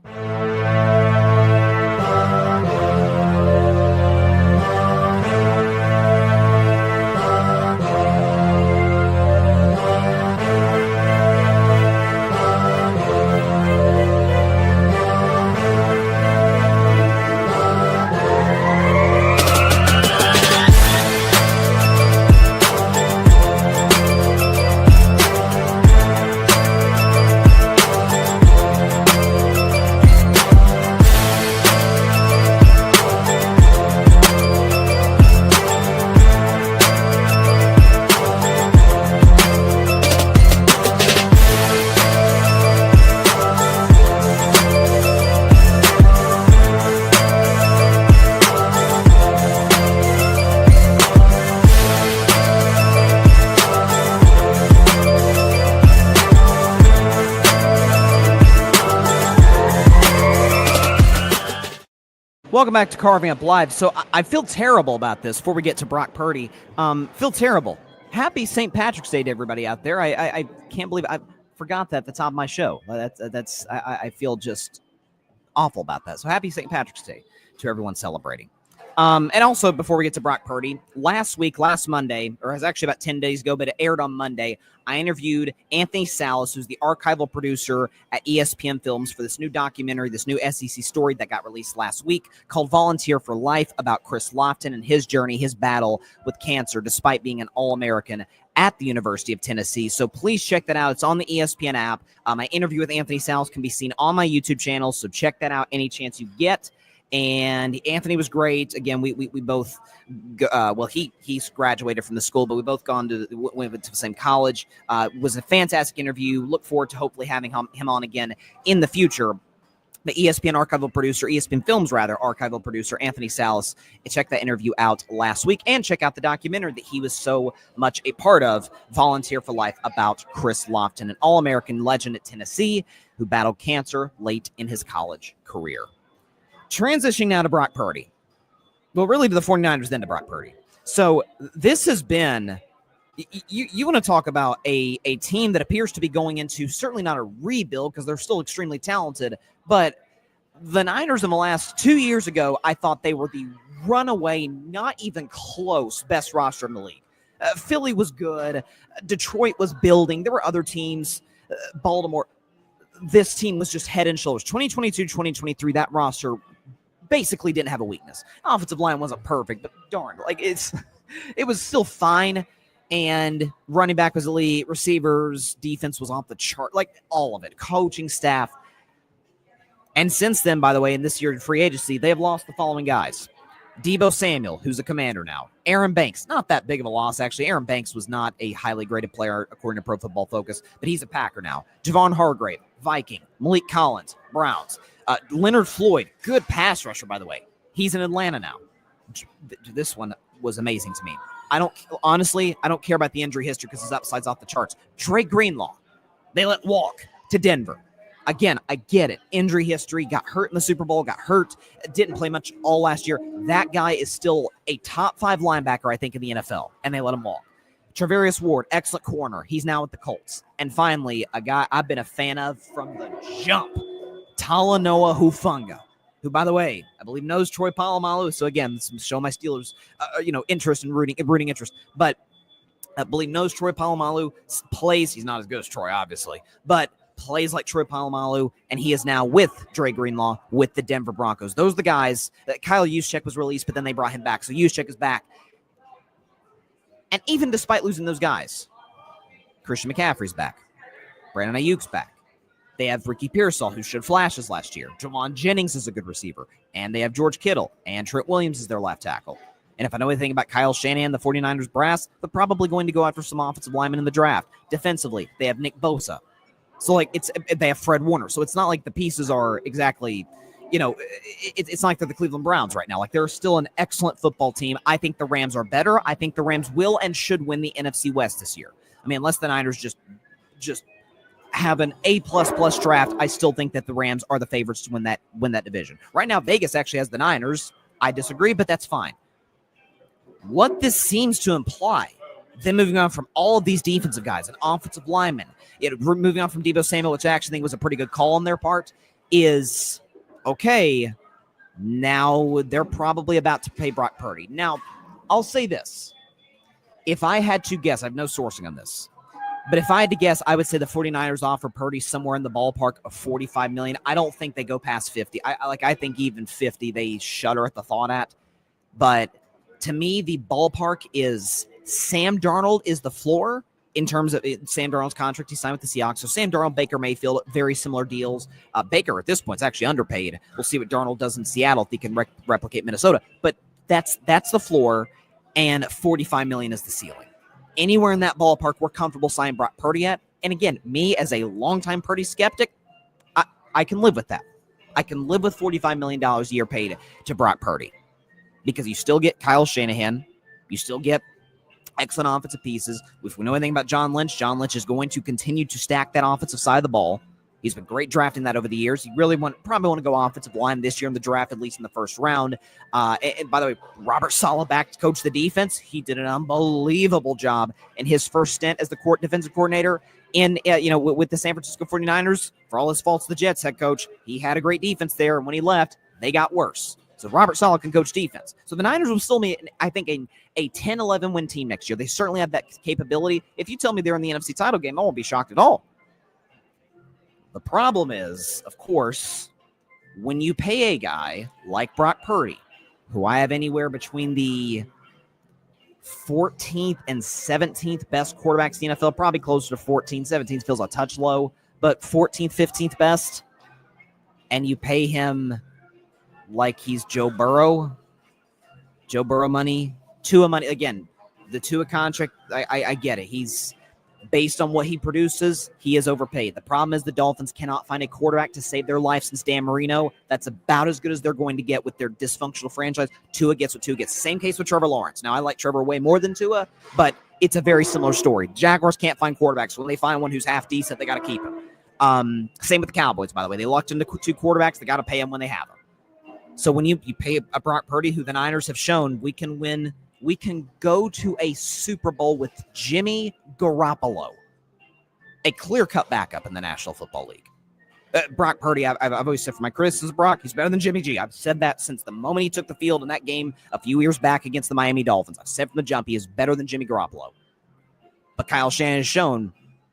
Welcome back to Carving Up Live. So I feel terrible about this before we get to Brock Purdy. Feel terrible. Happy St. Patrick's Day to everybody out there. I can't believe I forgot that at the top of my show. I feel just awful about that. So happy St. Patrick's Day to everyone celebrating. And also, before we get to Brock Purdy, last Monday, or it was actually about 10 days ago, but it aired on Monday, I interviewed Anthony Salas, who's the archival producer at ESPN Films, for this new documentary, this new SEC story that got released last week called Volunteer for Life, about Chris Lofton and his journey, his battle with cancer, despite being an All-American at the University of Tennessee. So please check that out. It's on the ESPN app. My interview with Anthony Salas can be seen on my YouTube channel, so check that out any chance you get. And Anthony was great. Again, we both, he's graduated from the school, but we both went to the same college. Was a fantastic interview. Look forward to hopefully having him on again in the future. The ESPN Films archival producer, Anthony Salas. Check that interview out last week, and check out the documentary that he was so much a part of, Volunteer for Life, about Chris Lofton, an All-American legend at Tennessee who battled cancer late in his college career. Transitioning now to Brock Purdy. Well, really to the 49ers, then to Brock Purdy. So this has been, you want to talk about a team that appears to be going into certainly not a rebuild, because they're still extremely talented, but the Niners in the last 2 years ago, I thought they were the runaway, not even close, best roster in the league. Philly was good. Detroit was building. There were other teams. Baltimore. This team was just head and shoulders. 2022, 2023, that roster basically didn't have a weakness. Offensive line wasn't perfect, but darn, it was still fine. And running back was elite, receivers, defense was off the chart, all of it, coaching staff. And since then, by the way, in this year in free agency, they have lost the following guys. Deebo Samuel, who's a Commander now. Aaron Banks, not that big of a loss, actually. Aaron Banks was not a highly graded player, according to Pro Football Focus, but he's a Packer now. Javon Hargrave, Viking. Malik Collins, Browns. Leonard Floyd, good pass rusher, by the way. He's in Atlanta now. This one was amazing to me. I don't care about the injury history because his upside's off the charts. Dre Greenlaw, they let walk to Denver. Again, I get it. Injury history, got hurt in the Super Bowl, got hurt, didn't play much all last year. That guy is still a top 5 linebacker, I think, in the NFL, and they let him walk. Travarius Ward, excellent corner. He's now with the Colts. And finally, a guy I've been a fan of from the jump, Talanoa Hufanga, who, by the way, I believe knows Troy Polamalu. So again, show my Steelers, interest in rooting interest. But I believe knows Troy Polamalu, plays. He's not as good as Troy, obviously, but plays like Troy Polamalu, and he is now with Dre Greenlaw with the Denver Broncos. Those are the guys. Kyle Juszczyk was released, but then they brought him back. So Juszczyk is back. And even despite losing those guys, Christian McCaffrey's back. Brandon Ayuk's back. They have Ricky Pearsall, who showed flashes last year. Jawan Jennings is a good receiver. And they have George Kittle. And Trent Williams is their left tackle. And if I know anything about Kyle Shanahan, the 49ers brass, they're probably going to go after some offensive linemen in the draft. Defensively, they have Nick Bosa. So, they have Fred Warner. So it's not like the pieces are exactly, it's not like they're the Cleveland Browns right now. They're still an excellent football team. I think the Rams are better. I think the Rams will and should win the NFC West this year. I mean, unless the Niners just have an A++ draft, I still think that the Rams are the favorites to win that division. Right now, Vegas actually has the Niners. I disagree, but that's fine. What this seems to imply, then moving on from all of these defensive guys and offensive linemen, moving on from Deebo Samuel, which I actually think was a pretty good call on their part, is, okay, now they're probably about to pay Brock Purdy. Now, I'll say this. If I had to guess, I have no sourcing on this, but if I had to guess, I would say the 49ers offer Purdy somewhere in the ballpark of $45 million. I don't think they go past 50. I think even 50 they shudder at the thought at. But to me, the ballpark is Sam Darnold is the floor in terms of Sam Darnold's contract. He signed with the Seahawks. So Sam Darnold, Baker Mayfield, very similar deals. Baker at this point is actually underpaid. We'll see what Darnold does in Seattle if he can replicate Minnesota. But that's the floor, and $45 million is the ceiling. Anywhere in that ballpark, we're comfortable signing Brock Purdy at. And again, me as a longtime Purdy skeptic, I can live with that. I can live with $45 million a year paid to Brock Purdy because you still get Kyle Shanahan. You still get excellent offensive pieces. If we know anything about John Lynch is going to continue to stack that offensive side of the ball. He's been great drafting that over the years. He really probably want to go offensive line this year in the draft, at least in the first round. And by the way, Robert Saleh back to coach the defense. He did an unbelievable job in his first stint as the defensive coordinator with the San Francisco 49ers. For all his faults, the Jets head coach, he had a great defense there. And when he left, they got worse. So Robert Saleh can coach defense. So the Niners will still be, I think, a 10-11 win team next year. They certainly have that capability. If you tell me they're in the NFC title game, I won't be shocked at all. The problem is, of course, when you pay a guy like Brock Purdy, who I have anywhere between the 14th and 17th best quarterbacks in the NFL, probably closer to 14. 17th feels a touch low, but 14th, 15th best, and you pay him like he's Joe Burrow money, Tua money. Again, the Tua contract, I get it. He's based on what he produces, he is overpaid. The problem is the Dolphins cannot find a quarterback to save their life since Dan Marino. That's about as good as they're going to get with their dysfunctional franchise. Tua gets what Tua gets. Same case with Trevor Lawrence. Now, I like Trevor way more than Tua, but it's a very similar story. Jaguars can't find quarterbacks. When they find one who's half decent, they got to keep him. Same with the Cowboys, by the way. They lucked into 2 quarterbacks. They got to pay them when they have them. So when you pay a Brock Purdy, who the Niners have shown we can win, we can go to a Super Bowl with Jimmy Garoppolo, a clear-cut backup in the National Football League. Brock Purdy, I've always said for my criticism of Brock, he's better than Jimmy G. I've said that since the moment he took the field in that game a few years back against the Miami Dolphins. I've said from the jump he is better than Jimmy Garoppolo. But Kyle Shanahan has shown,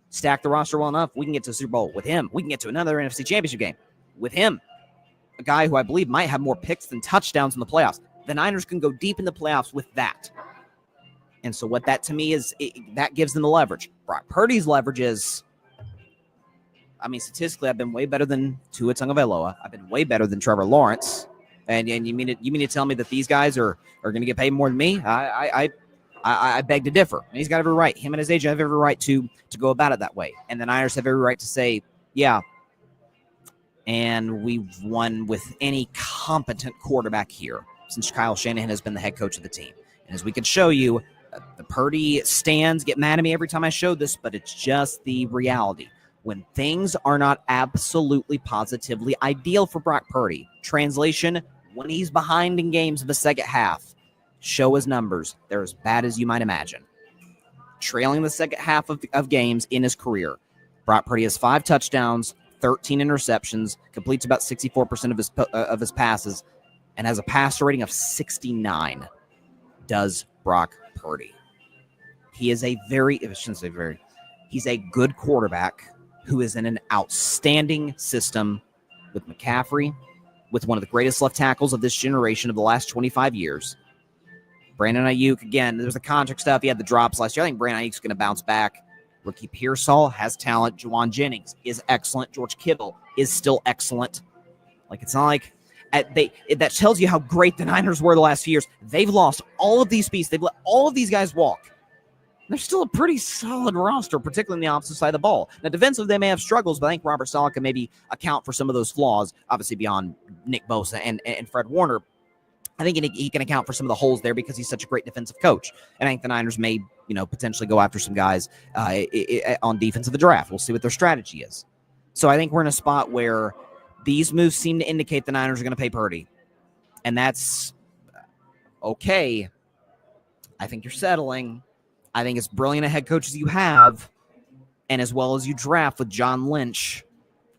stack the roster well enough, we can get to the Super Bowl with him. We can get to another NFC Championship game with him. A guy who I believe might have more picks than touchdowns in the playoffs. The Niners can go deep in the playoffs with that. And so what that to me is, that gives them the leverage. Brock Purdy's leverage is, I mean, statistically, I've been way better than Tua Tagovailoa. I've been way better than Trevor Lawrence. And you mean to tell me that these guys are going to get paid more than me? I beg to differ. And he's got every right. Him and his agent have every right to go about it that way. And the Niners have every right to say, yeah, and we've won with any competent quarterback here since Kyle Shanahan has been the head coach of the team. And as we can show you, the Purdy stands get mad at me every time I show this, but it's just the reality. When things are not absolutely positively ideal for Brock Purdy, translation, when he's behind in games in the second half, show his numbers. They're as bad as you might imagine. Trailing the second half of games in his career, Brock Purdy has 5 touchdowns, 13 interceptions, completes about 64% of his passes, and has a passer rating of 69. Does Brock Purdy? He is he's a good quarterback who is in an outstanding system with McCaffrey, with one of the greatest left tackles of this generation of the last 25 years. Brandon Ayuk, again, there's the contract stuff. He had the drops last year. I think Brandon Ayuk's going to bounce back. Ricky Pearsall has talent. Juwan Jennings is excellent. George Kittle is still excellent. Like, it's not like that tells you how great the Niners were the last few years. They've lost all of these pieces. They've let all of these guys walk. They're still a pretty solid roster, particularly on the opposite side of the ball. Now, defensively, they may have struggles, but I think Robert Saleh can maybe account for some of those flaws, obviously beyond Nick Bosa and Fred Warner. I think he can account for some of the holes there because he's such a great defensive coach. And I think the Niners may, potentially go after some guys on defense of the draft. We'll see what their strategy is. So I think we're in a spot where these moves seem to indicate the Niners are going to pay Purdy. And that's okay. I think you're settling. I think it's brilliant a head coach as you have, and as well as you draft with John Lynch,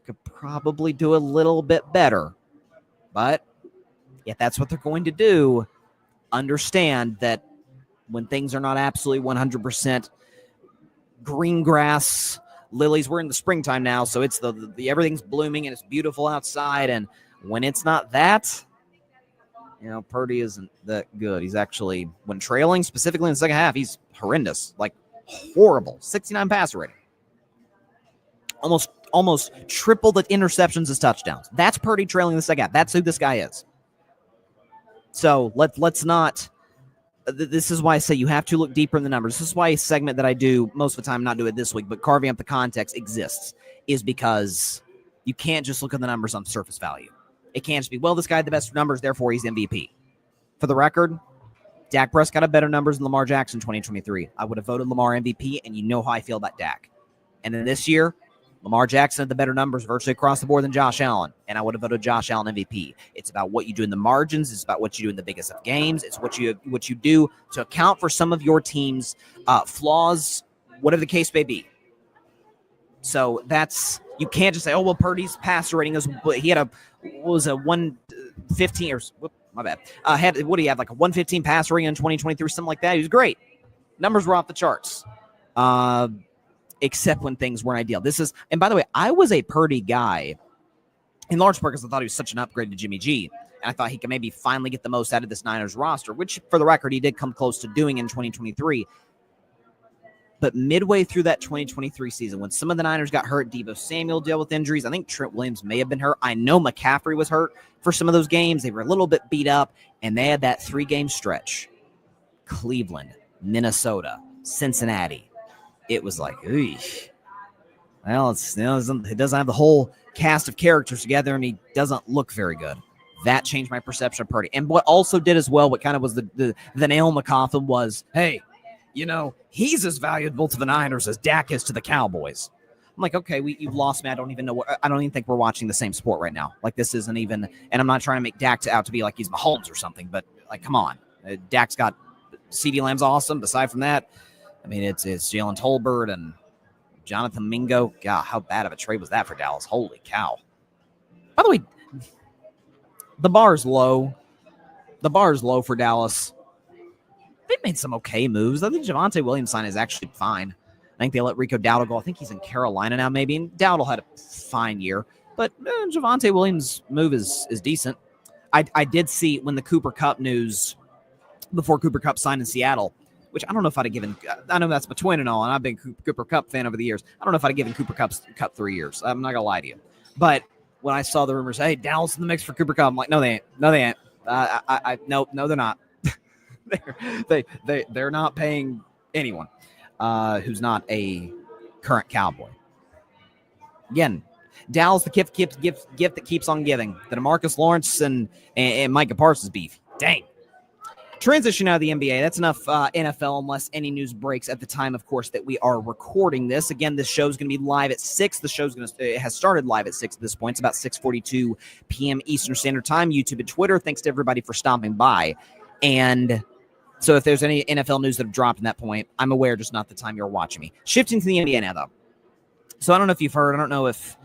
could probably do a little bit better. But if that's what they're going to do, understand that when things are not absolutely 100% green grass, lilies, we're in the springtime now, so it's the everything's blooming and it's beautiful outside, and when it's not that, Purdy isn't that good. He's actually, when trailing, specifically in the second half, he's horrendous, like horrible. 69 passer rating. Almost triple the interceptions as touchdowns. That's Purdy trailing in the second half. That's who this guy is. So let's not. This is why I say you have to look deeper in the numbers. This is why a segment that I do most of the time, not do it this week, but carving up the context exists, is because you can't just look at the numbers on surface value. It can't just be, well, this guy had the best numbers, therefore he's MVP. For the record, Dak Prescott had better numbers than Lamar Jackson in 2023. I would have voted Lamar MVP, and you know how I feel about Dak. And then this year, Lamar Jackson had the better numbers virtually across the board than Josh Allen, and I would have voted Josh Allen MVP. It's about what you do in the margins. It's about what you do in the biggest of games. It's what you do to account for some of your team's flaws, whatever the case may be. So you can't just say, oh, well, Purdy's passer rating is, he had a 115 or My bad. What do you have, like a 115 passer rating in 2023, something like that? He was great. Numbers were off the charts. Except when things weren't ideal. And by the way, I was a Purdy guy in large part because I thought he was such an upgrade to Jimmy G. And I thought he could maybe finally get the most out of this Niners roster, which, for the record, he did come close to doing in 2023. But midway through that 2023 season, when some of the Niners got hurt, Deebo Samuel dealt with injuries. I think Trent Williams may have been hurt. I know McCaffrey was hurt for some of those games. They were a little bit beat up, and they had that 3-game stretch. Cleveland, Minnesota, Cincinnati. It was like, well, it doesn't have the whole cast of characters together, and he doesn't look very good. That changed my perception of Purdy. And what also did as well, what kind of was the nail in the coffin was, hey, he's as valuable to the Niners as Dak is to the Cowboys. I'm like, okay, you've lost me. I don't even think we're watching the same sport right now. Like, this isn't even, and I'm not trying to make Dak out to be like he's Mahomes or something, but like, come on. Dak's got CeeDee Lamb's awesome. Aside from that, I mean, it's Jalen Tolbert and Jonathan Mingo. God, how bad of a trade was that for Dallas? Holy cow. By the way, the bar is low. The bar is low for Dallas. They've made some okay moves. I think Javonte Williams' sign is actually fine. I think they let Rico Dowdle go. I think he's in Carolina now, maybe. And Dowdle had a fine year. But Javonte Williams' move is decent. I did see when the Cooper Kupp news, before Cooper Kupp signed in Seattle, which I don't know if I'd have given. I know that's my twin and all, and I've been a Cooper Kupp fan over the years. I don't know if I'd have given Cooper Kupp 3 years. I'm not going to lie to you. But when I saw the rumors, hey, Dallas in the mix for Cooper Kupp, I'm like, no, they ain't. No, they ain't. No, they're not. They're not paying anyone who's not a current Cowboy. Again, Dallas, the gift that keeps on giving. The DeMarcus Lawrence and Micah Parsons beef. Dang. Transition out of the NBA. That's enough NFL unless any news breaks at the time, of course, that we are recording this. Again, this show is going to be live at 6. The it has started live at 6 at this point. It's about 6:42 p.m. Eastern Standard Time, YouTube and Twitter. Thanks to everybody for stopping by. And so if there's any NFL news that have dropped in that point, I'm aware, just not the time you're watching me. Shifting to the NBA now, though. So I don't know if you've heard. I don't know if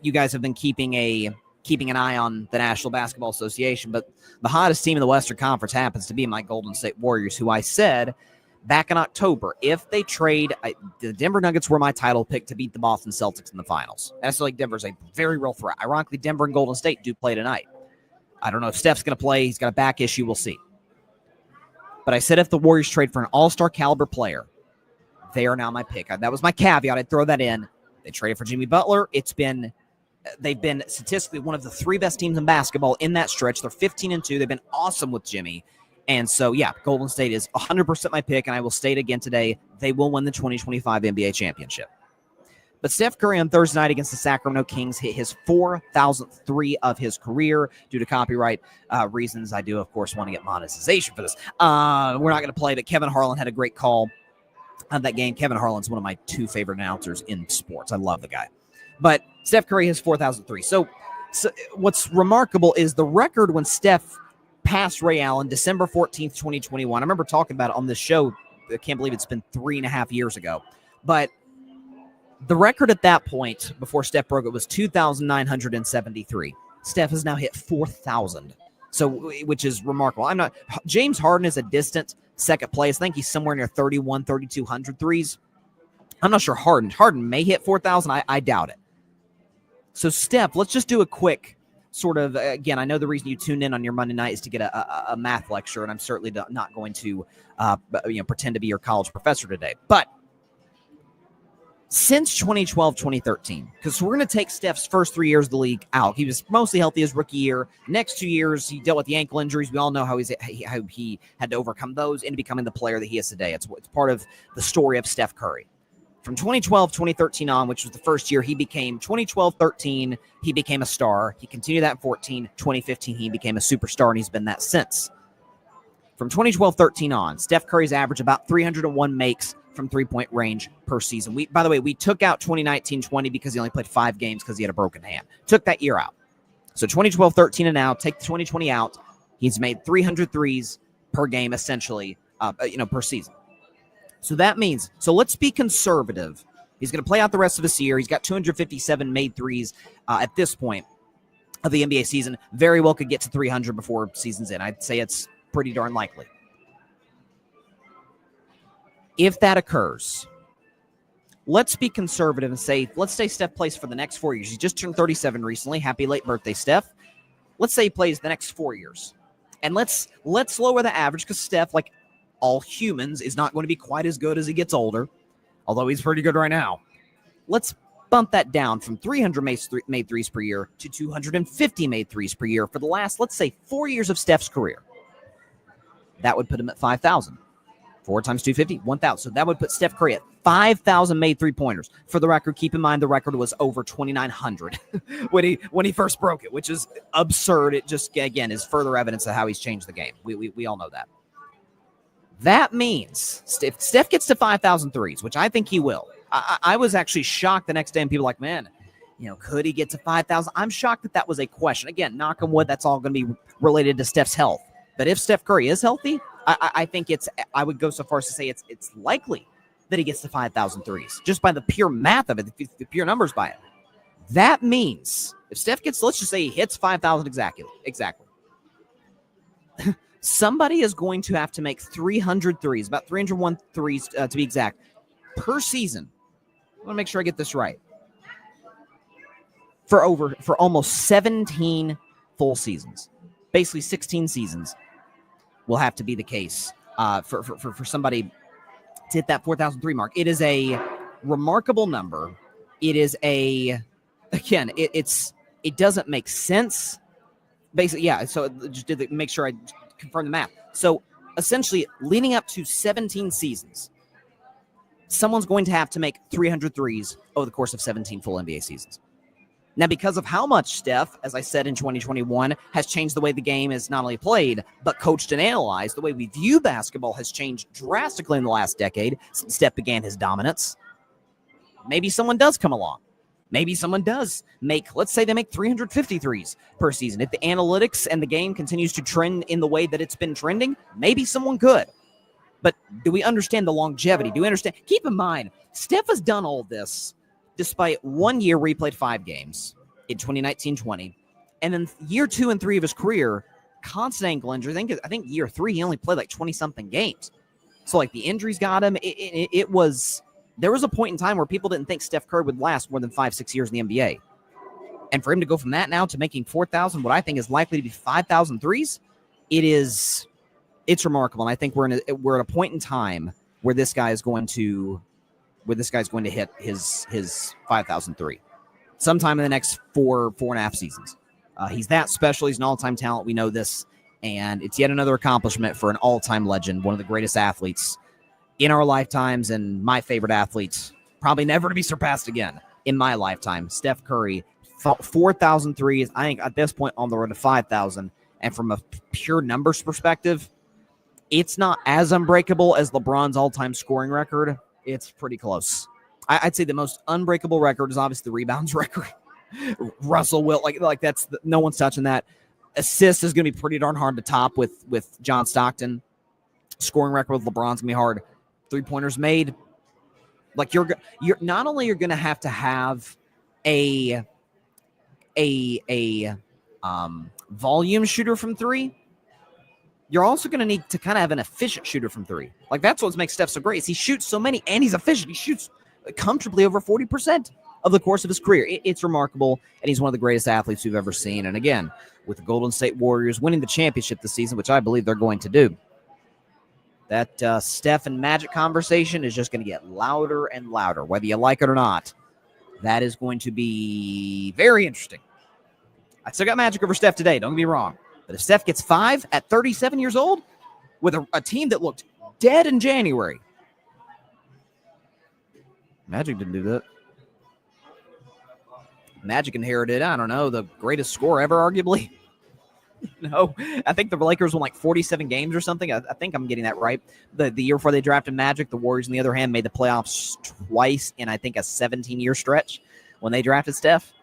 you guys have been keeping an eye on the National Basketball Association, but the hottest team in the Western Conference happens to be my Golden State Warriors, who I said back in October, if they trade, the Denver Nuggets were my title pick to beat the Boston Celtics in the finals. And I feel like Denver's a very real threat. Ironically, Denver and Golden State do play tonight. I don't know if Steph's going to play. He's got a back issue. We'll see. But I said if the Warriors trade for an all-star caliber player, they are now my pick. That was my caveat. I'd throw that in. They traded for Jimmy Butler. They've been statistically one of the 3 best teams in basketball in that stretch. They're 15-2. They've been awesome with Jimmy. And so, yeah, Golden State is 100% my pick, and I will state again today, they will win the 2025 NBA championship. But Steph Curry on Thursday night against the Sacramento Kings hit his 4,000th three of his career due to copyright reasons. I do, of course, want to get monetization for this. We're not going to play, but Kevin Harlan had a great call on that game. Kevin Harlan's one of my 2 favorite announcers in sports. I love the guy. But Steph Curry has 4,003. So what's remarkable is the record when Steph passed Ray Allen December 14th, 2021. I remember talking about it on this show. I can't believe it's been 3.5 years ago. But the record at that point, before Steph broke it, was 2,973. Steph has now hit 4,000. So, which is remarkable. James Harden is a distant second place. I think he's somewhere near 3,200 threes. I'm not sure Harden may hit 4,000. I doubt it. So, Steph, let's just do a quick sort of, again, I know the reason you tuned in on your Monday night is to get a math lecture, and I'm certainly not going to pretend to be your college professor today. But since 2012, 2013, because we're going to take Steph's first 3 years of the league out. He was mostly healthy his rookie year. Next 2 years, he dealt with the ankle injuries. We all know how he had to overcome those into becoming the player that he is today. It's part of the story of Steph Curry. From 2012, 2013 on, which was the first year, he became 2012-13, he became a star. He continued that in 14. 2015, he became a superstar, and he's been that since. From 2012-13 on, Steph Curry's averaged about 301 makes from three-point range per season. By the way, we took out 2019-20 because he only played 5 games because he had a broken hand. Took that year out. So 2012-13 and now, take the 2020 out, he's made 300 threes per game, essentially, per season. So that means, let's be conservative. He's going to play out the rest of this year. He's got 257 made threes at this point. of the NBA season, very well could get to 300 before season's end. I'd say it's pretty darn likely. If that occurs, let's be conservative and say, let's say Steph plays for the next 4 years. He just turned 37 recently. Happy late birthday, Steph. Let's say he plays the next 4 years. And let's lower the average because Steph, like all humans, is not going to be quite as good as he gets older, although he's pretty good right now. Let's bump that down from 300 made threes per year to 250 made threes per year for the last, let's say, 4 years of Steph's career. That would put him at 5,000. 4 times 250, 1,000. So that would put Steph Curry at 5,000 made three-pointers. For the record, keep in mind the record was over 2,900 when he first broke it, which is absurd. It just, again, is further evidence of how he's changed the game. We all know that. That means if Steph gets to 5,000 threes, which I think he will. I was actually shocked the next day, and people were like, man, could he get to 5,000? I'm shocked that was a question. Again, knock on wood, that's all going to be related to Steph's health. But if Steph Curry is healthy, I think I would go so far as to say it's likely that he gets to 5,000 threes just by the pure math of it, the pure numbers by it. That means if Steph gets, let's just say he hits 5,000 exactly. Somebody is going to have to make 300 threes, about 301 threes to be exact, per season. I want to make sure I get this right. For almost 17 full seasons, basically 16 seasons, will have to be the case for somebody to hit that 4,003 mark. It is a remarkable number. It is it doesn't make sense. Basically, yeah. So just to make sure I confirm the math. So essentially, leading up to 17 seasons, someone's going to have to make 300 threes over the course of 17 full NBA seasons. Now, because of how much Steph, as I said in 2021, has changed the way the game is not only played, but coached and analyzed, the way we view basketball has changed drastically in the last decade since Steph began his dominance. Maybe someone does come along. Maybe someone does let's say they make 350 threes per season. If the analytics and the game continues to trend in the way that it's been trending, maybe someone could. But do we understand the longevity? Do we understand? Keep in mind, Steph has done all this despite 1 year where he played 5 games in 2019-20. And then year 2 and 3 of his career, constant ankle injury. I think year 3, he only played like 20-something games. So like the injuries got him. There was a point in time where people didn't think Steph Curry would last more than 5-6 years in the NBA. And for him to go from that now to making 4,000, what I think is likely to be 5,000 threes, it's remarkable. And I think we're at a point in time where this guy is going to hit his 5,003 sometime in the next 4.5 seasons. He's that special. He's an all-time talent. We know this. And it's yet another accomplishment for an all-time legend, one of the greatest athletes in our lifetimes and my favorite athletes, probably never to be surpassed again in my lifetime. Steph Curry, 4,000 threes, I think at this point on the road to 5,000. And from a pure numbers perspective, it's not as unbreakable as LeBron's all-time scoring record. It's pretty close. I'd say the most unbreakable record is obviously the rebounds record. Russell Wilt, like that's no one's touching that. Assists is going to be pretty darn hard to top with John Stockton. Scoring record with LeBron's going to be hard. 3-pointers made. Like you're not only you're going to have a volume shooter from 3. You're also going to need to kind of have an efficient shooter from 3. Like, that's what makes Steph so great is he shoots so many, and he's efficient. He shoots comfortably over 40% of the course of his career. It's remarkable, and he's one of the greatest athletes we've ever seen. And again, with the Golden State Warriors winning the championship this season, which I believe they're going to do, that Steph and Magic conversation is just going to get louder and louder, whether you like it or not. That is going to be very interesting. I still got Magic over Steph today, don't get me wrong. But if Steph gets 5 at 37 years old with a team that looked dead in January, Magic didn't do that. Magic inherited, I don't know, the greatest score ever, arguably. No, I think the Lakers won like 47 games or something. I think I'm getting that right. The year before they drafted Magic, the Warriors, on the other hand, made the playoffs twice in, I think, a 17-year stretch when they drafted Steph.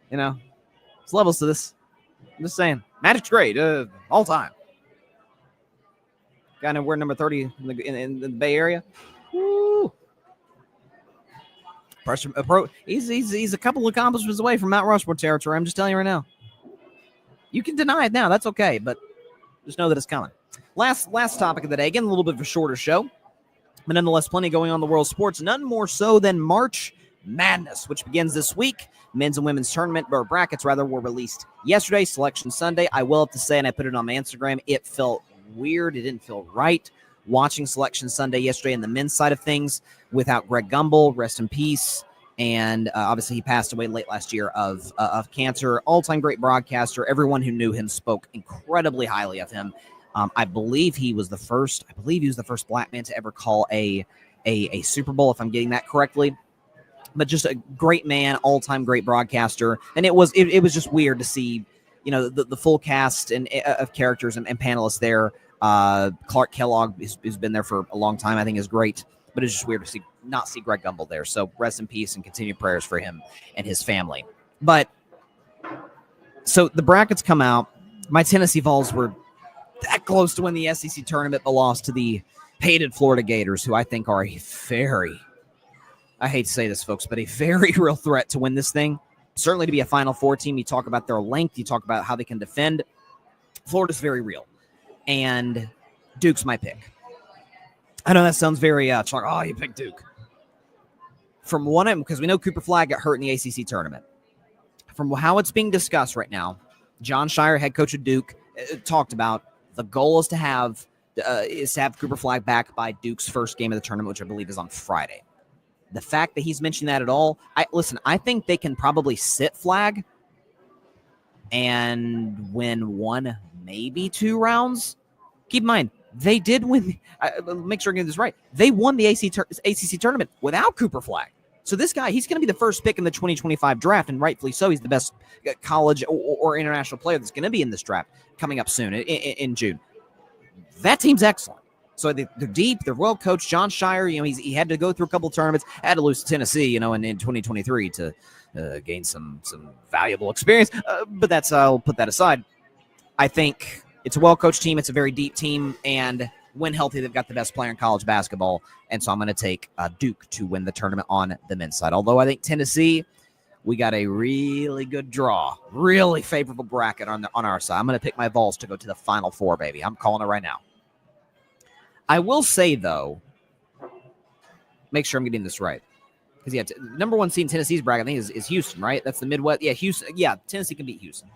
There's levels to this. I'm just saying. Magic's great, all time. Guy we're number 30 in the Bay Area. Woo. He's a couple accomplishments away from Mount Rushmore territory. I'm just telling you right now. You can deny it now. That's okay, but just know that it's coming. Last topic of the day. Again, a little bit of a shorter show, but nonetheless, plenty going on in the world of sports. None more so than March Madness, which begins this week. Men's and women's tournament, or brackets rather, were released yesterday, Selection Sunday. I will have to say, and I put it on my Instagram, it felt weird. It didn't feel right watching Selection Sunday yesterday in the men's side of things without Greg Gumbel, rest in peace. And obviously he passed away late last year of cancer. All-time great broadcaster. Everyone who knew him spoke incredibly highly of him. I believe he was the first black man to ever call a Super Bowl, if I'm getting that correctly. But just a great man, all-time great broadcaster. And it was just weird to see, the full cast and of characters and panelists there. Clark Kellogg, who's been there for a long time, I think is great. But it's just weird to not see Greg Gumbel there. So rest in peace and continued prayers for him and his family. But so the brackets come out. My Tennessee Vols were that close to win the SEC tournament, but lost to the hated Florida Gators, who I think are a very, I hate to say this, folks, but a very real threat to win this thing. Certainly to be a Final Four team. You talk about their length. You talk about how they can defend. Florida's very real. And Duke's my pick. I know that sounds very, you picked Duke. From one, because we know Cooper Flagg got hurt in the ACC tournament. From how it's being discussed right now, John Shire, head coach of Duke, talked about the goal is to have Cooper Flagg back by Duke's first game of the tournament, which I believe is on Friday. The fact that he's mentioned that at all, I think they can probably sit Flagg and win one, maybe 2 rounds. Keep in mind, they did win. Make sure I get this right. They won the ACC tournament without Cooper Flagg. So this guy, he's going to be the first pick in the 2025 draft, and rightfully so. He's the best college or international player that's going to be in this draft coming up soon in June. That team's excellent. So they're deep. They're well coached. John Shire, he had to go through a couple of tournaments, had to lose to Tennessee, in 2023 to gain some valuable experience. But I'll put that aside. I think it's a well-coached team. It's a very deep team. And when healthy, they've got the best player in college basketball. And so I'm going to take Duke to win the tournament on the men's side. Although I think Tennessee, we got a really good draw, really favorable bracket on our side. I'm going to pick my Vols to go to the Final Four, baby. I'm calling it right now. I will say, though, make sure I'm getting this right. Because, number one seed in Tennessee's bracket, I think, is Houston, right? That's the Midwest. Yeah, Houston. Yeah, Tennessee can beat Houston.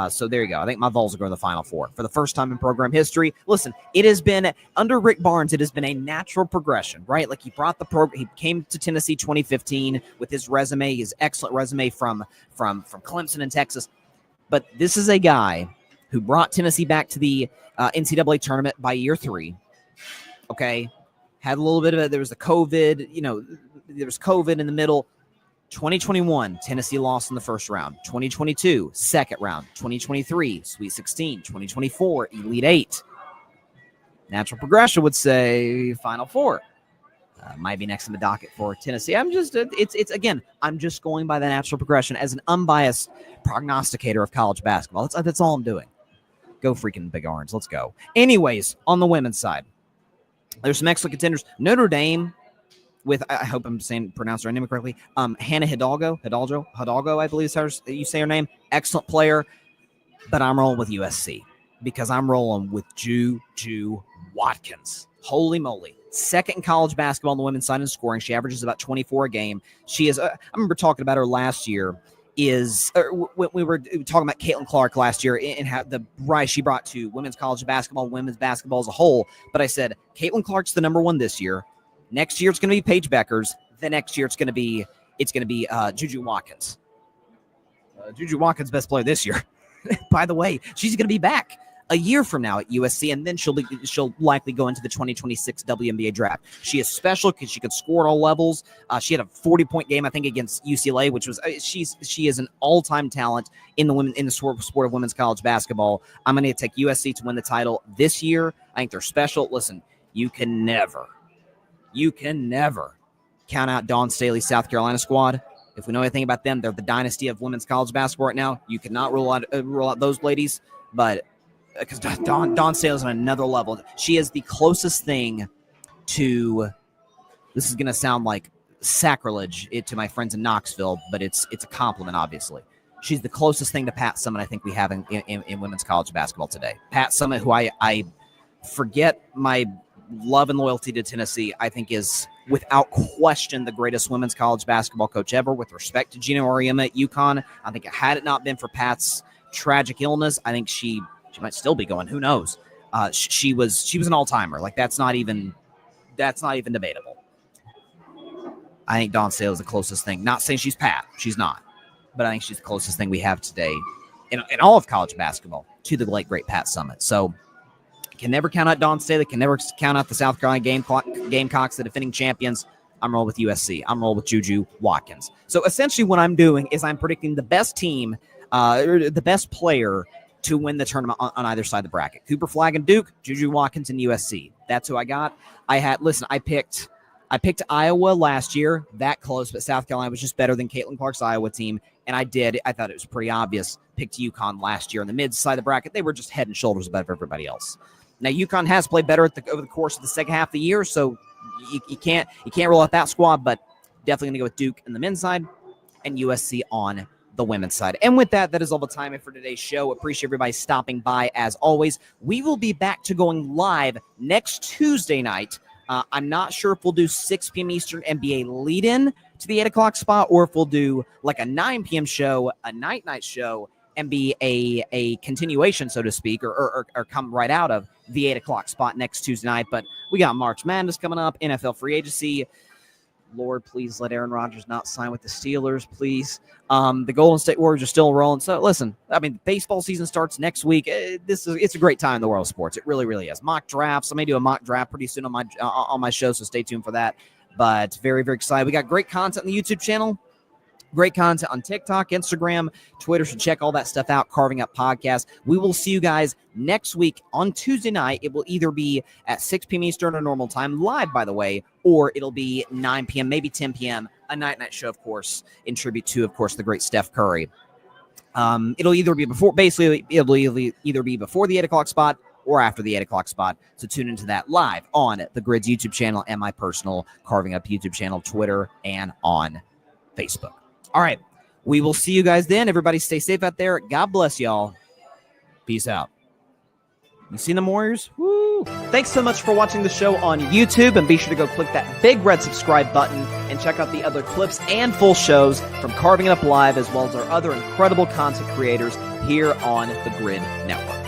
So there you go. I think my Vols are going to the Final Four for the first time in program history. Listen, it has been, under Rick Barnes, it has been a natural progression, right? Like he brought the program, he came to Tennessee 2015 with his resume, his excellent resume from Clemson and Texas. But this is a guy who brought Tennessee back to the NCAA tournament by year 3. Okay. Had a little bit of it. There was the COVID, there was COVID in the middle. 2021, Tennessee lost in the first round. 2022, second round. 2023, Sweet 16. 2024, Elite 8. Natural progression would say Final Four. Might be next in the docket for Tennessee. I'm just going by the natural progression as an unbiased prognosticator of college basketball. That's all I'm doing. Go freaking Big Orange. Let's go. Anyways, on the women's side, there's some excellent contenders. Notre Dame, with, I hope I'm pronouncing her name correctly, Hannah Hidalgo, I believe is how you say her name. Excellent player, but I'm rolling with USC because I'm rolling with Juju Watkins. Holy moly. Second in college basketball on the women's side in scoring. She averages about 24 a game. She is, I remember talking about her last year, when we were talking about Caitlin Clark last year and how the rise she brought to women's college basketball, women's basketball as a whole. But I said, Caitlin Clark's the number 1 this year. Next year, it's going to be Paige Beckers. The next year, it's going to be Juju Watkins. Juju Watkins, best player this year. By the way, she's going to be back a year from now at USC, and then she'll likely go into the 2026 WNBA draft. She is special because she can score at all levels. She had a 40-point game, I think, against UCLA, which was she is an all-time talent in the sport of women's college basketball. I'm going to take USC to win the title this year. I think they're special. Listen, you can never count out Dawn Staley's South Carolina squad. If we know anything about them, they're the dynasty of women's college basketball right now. You cannot rule out those ladies, but because Dawn Staley's on another level. She is the closest thing to, this is going to sound like sacrilege to my friends in Knoxville, but it's a compliment, obviously. She's the closest thing to Pat Summitt I think we have in women's college basketball today. Pat Summitt, who I forget my love and loyalty to Tennessee, I think is without question the greatest women's college basketball coach ever. With respect to Gina Auriemma at UConn, I think had it not been for Pat's tragic illness, I think she might still be going. Who knows? She was an all-timer. Like that's not even debatable. I think Dawn Staley is the closest thing. Not saying she's Pat, she's not, but I think she's the closest thing we have today in all of college basketball to the late great Pat Summitt. So can never count out Dawn Staley, can never count out the South Carolina Gamecocks, the defending champions. I'm rolling with USC. I'm rolling with Juju Watkins. So essentially what I'm doing is I'm predicting the best team, or the best player to win the tournament on either side of the bracket. Cooper Flagg and Duke, Juju Watkins and USC. That's who I got. I picked Iowa last year, that close, but South Carolina was just better than Caitlin Clark's Iowa team. And I thought it was pretty obvious, picked UConn last year on the mid side of the bracket. They were just head and shoulders above everybody else. Now, UConn has played better over the course of the second half of the year, so you can't rule out that squad, but definitely going to go with Duke on the men's side and USC on the women's side. And with that, that is all the time for today's show. Appreciate everybody stopping by as always. We will be back to going live next Tuesday night. I'm not sure if we'll do 6 p.m. Eastern NBA lead-in to the 8 o'clock spot, or if we'll do like a 9 p.m. show, a night show, and be a continuation, so to speak, or come right out of the 8 o'clock spot next Tuesday night. But we got March Madness coming up, NFL free agency. Lord, please let Aaron Rodgers not sign with the Steelers, please. The Golden State Warriors are still rolling. So listen, I mean, baseball season starts next week. It's a great time in the world of sports. It really, really is. Mock drafts. I may do a mock draft pretty soon on my show, so stay tuned for that. But very, very excited. We got great content on the YouTube channel. Great content on TikTok, Instagram, Twitter. So check all that stuff out. Carving Up Podcast. We will see you guys next week on Tuesday night. It will either be at 6 p.m. Eastern or normal time, live, by the way, or it'll be 9 p.m., maybe 10 p.m., a night show, of course, in tribute to, of course, the great Steph Curry. It'll either be before the 8 o'clock spot or after the 8 o'clock spot. So tune into that live on the Grid's YouTube channel and my personal Carving Up YouTube channel, Twitter, and on Facebook. All right. We will see you guys then. Everybody stay safe out there. God bless y'all. Peace out. You seen the Warriors? Woo! Thanks so much for watching the show on YouTube, and be sure to go click that big red subscribe button and check out the other clips and full shows from Carving It Up Live, as well as our other incredible content creators here on the Grid Network.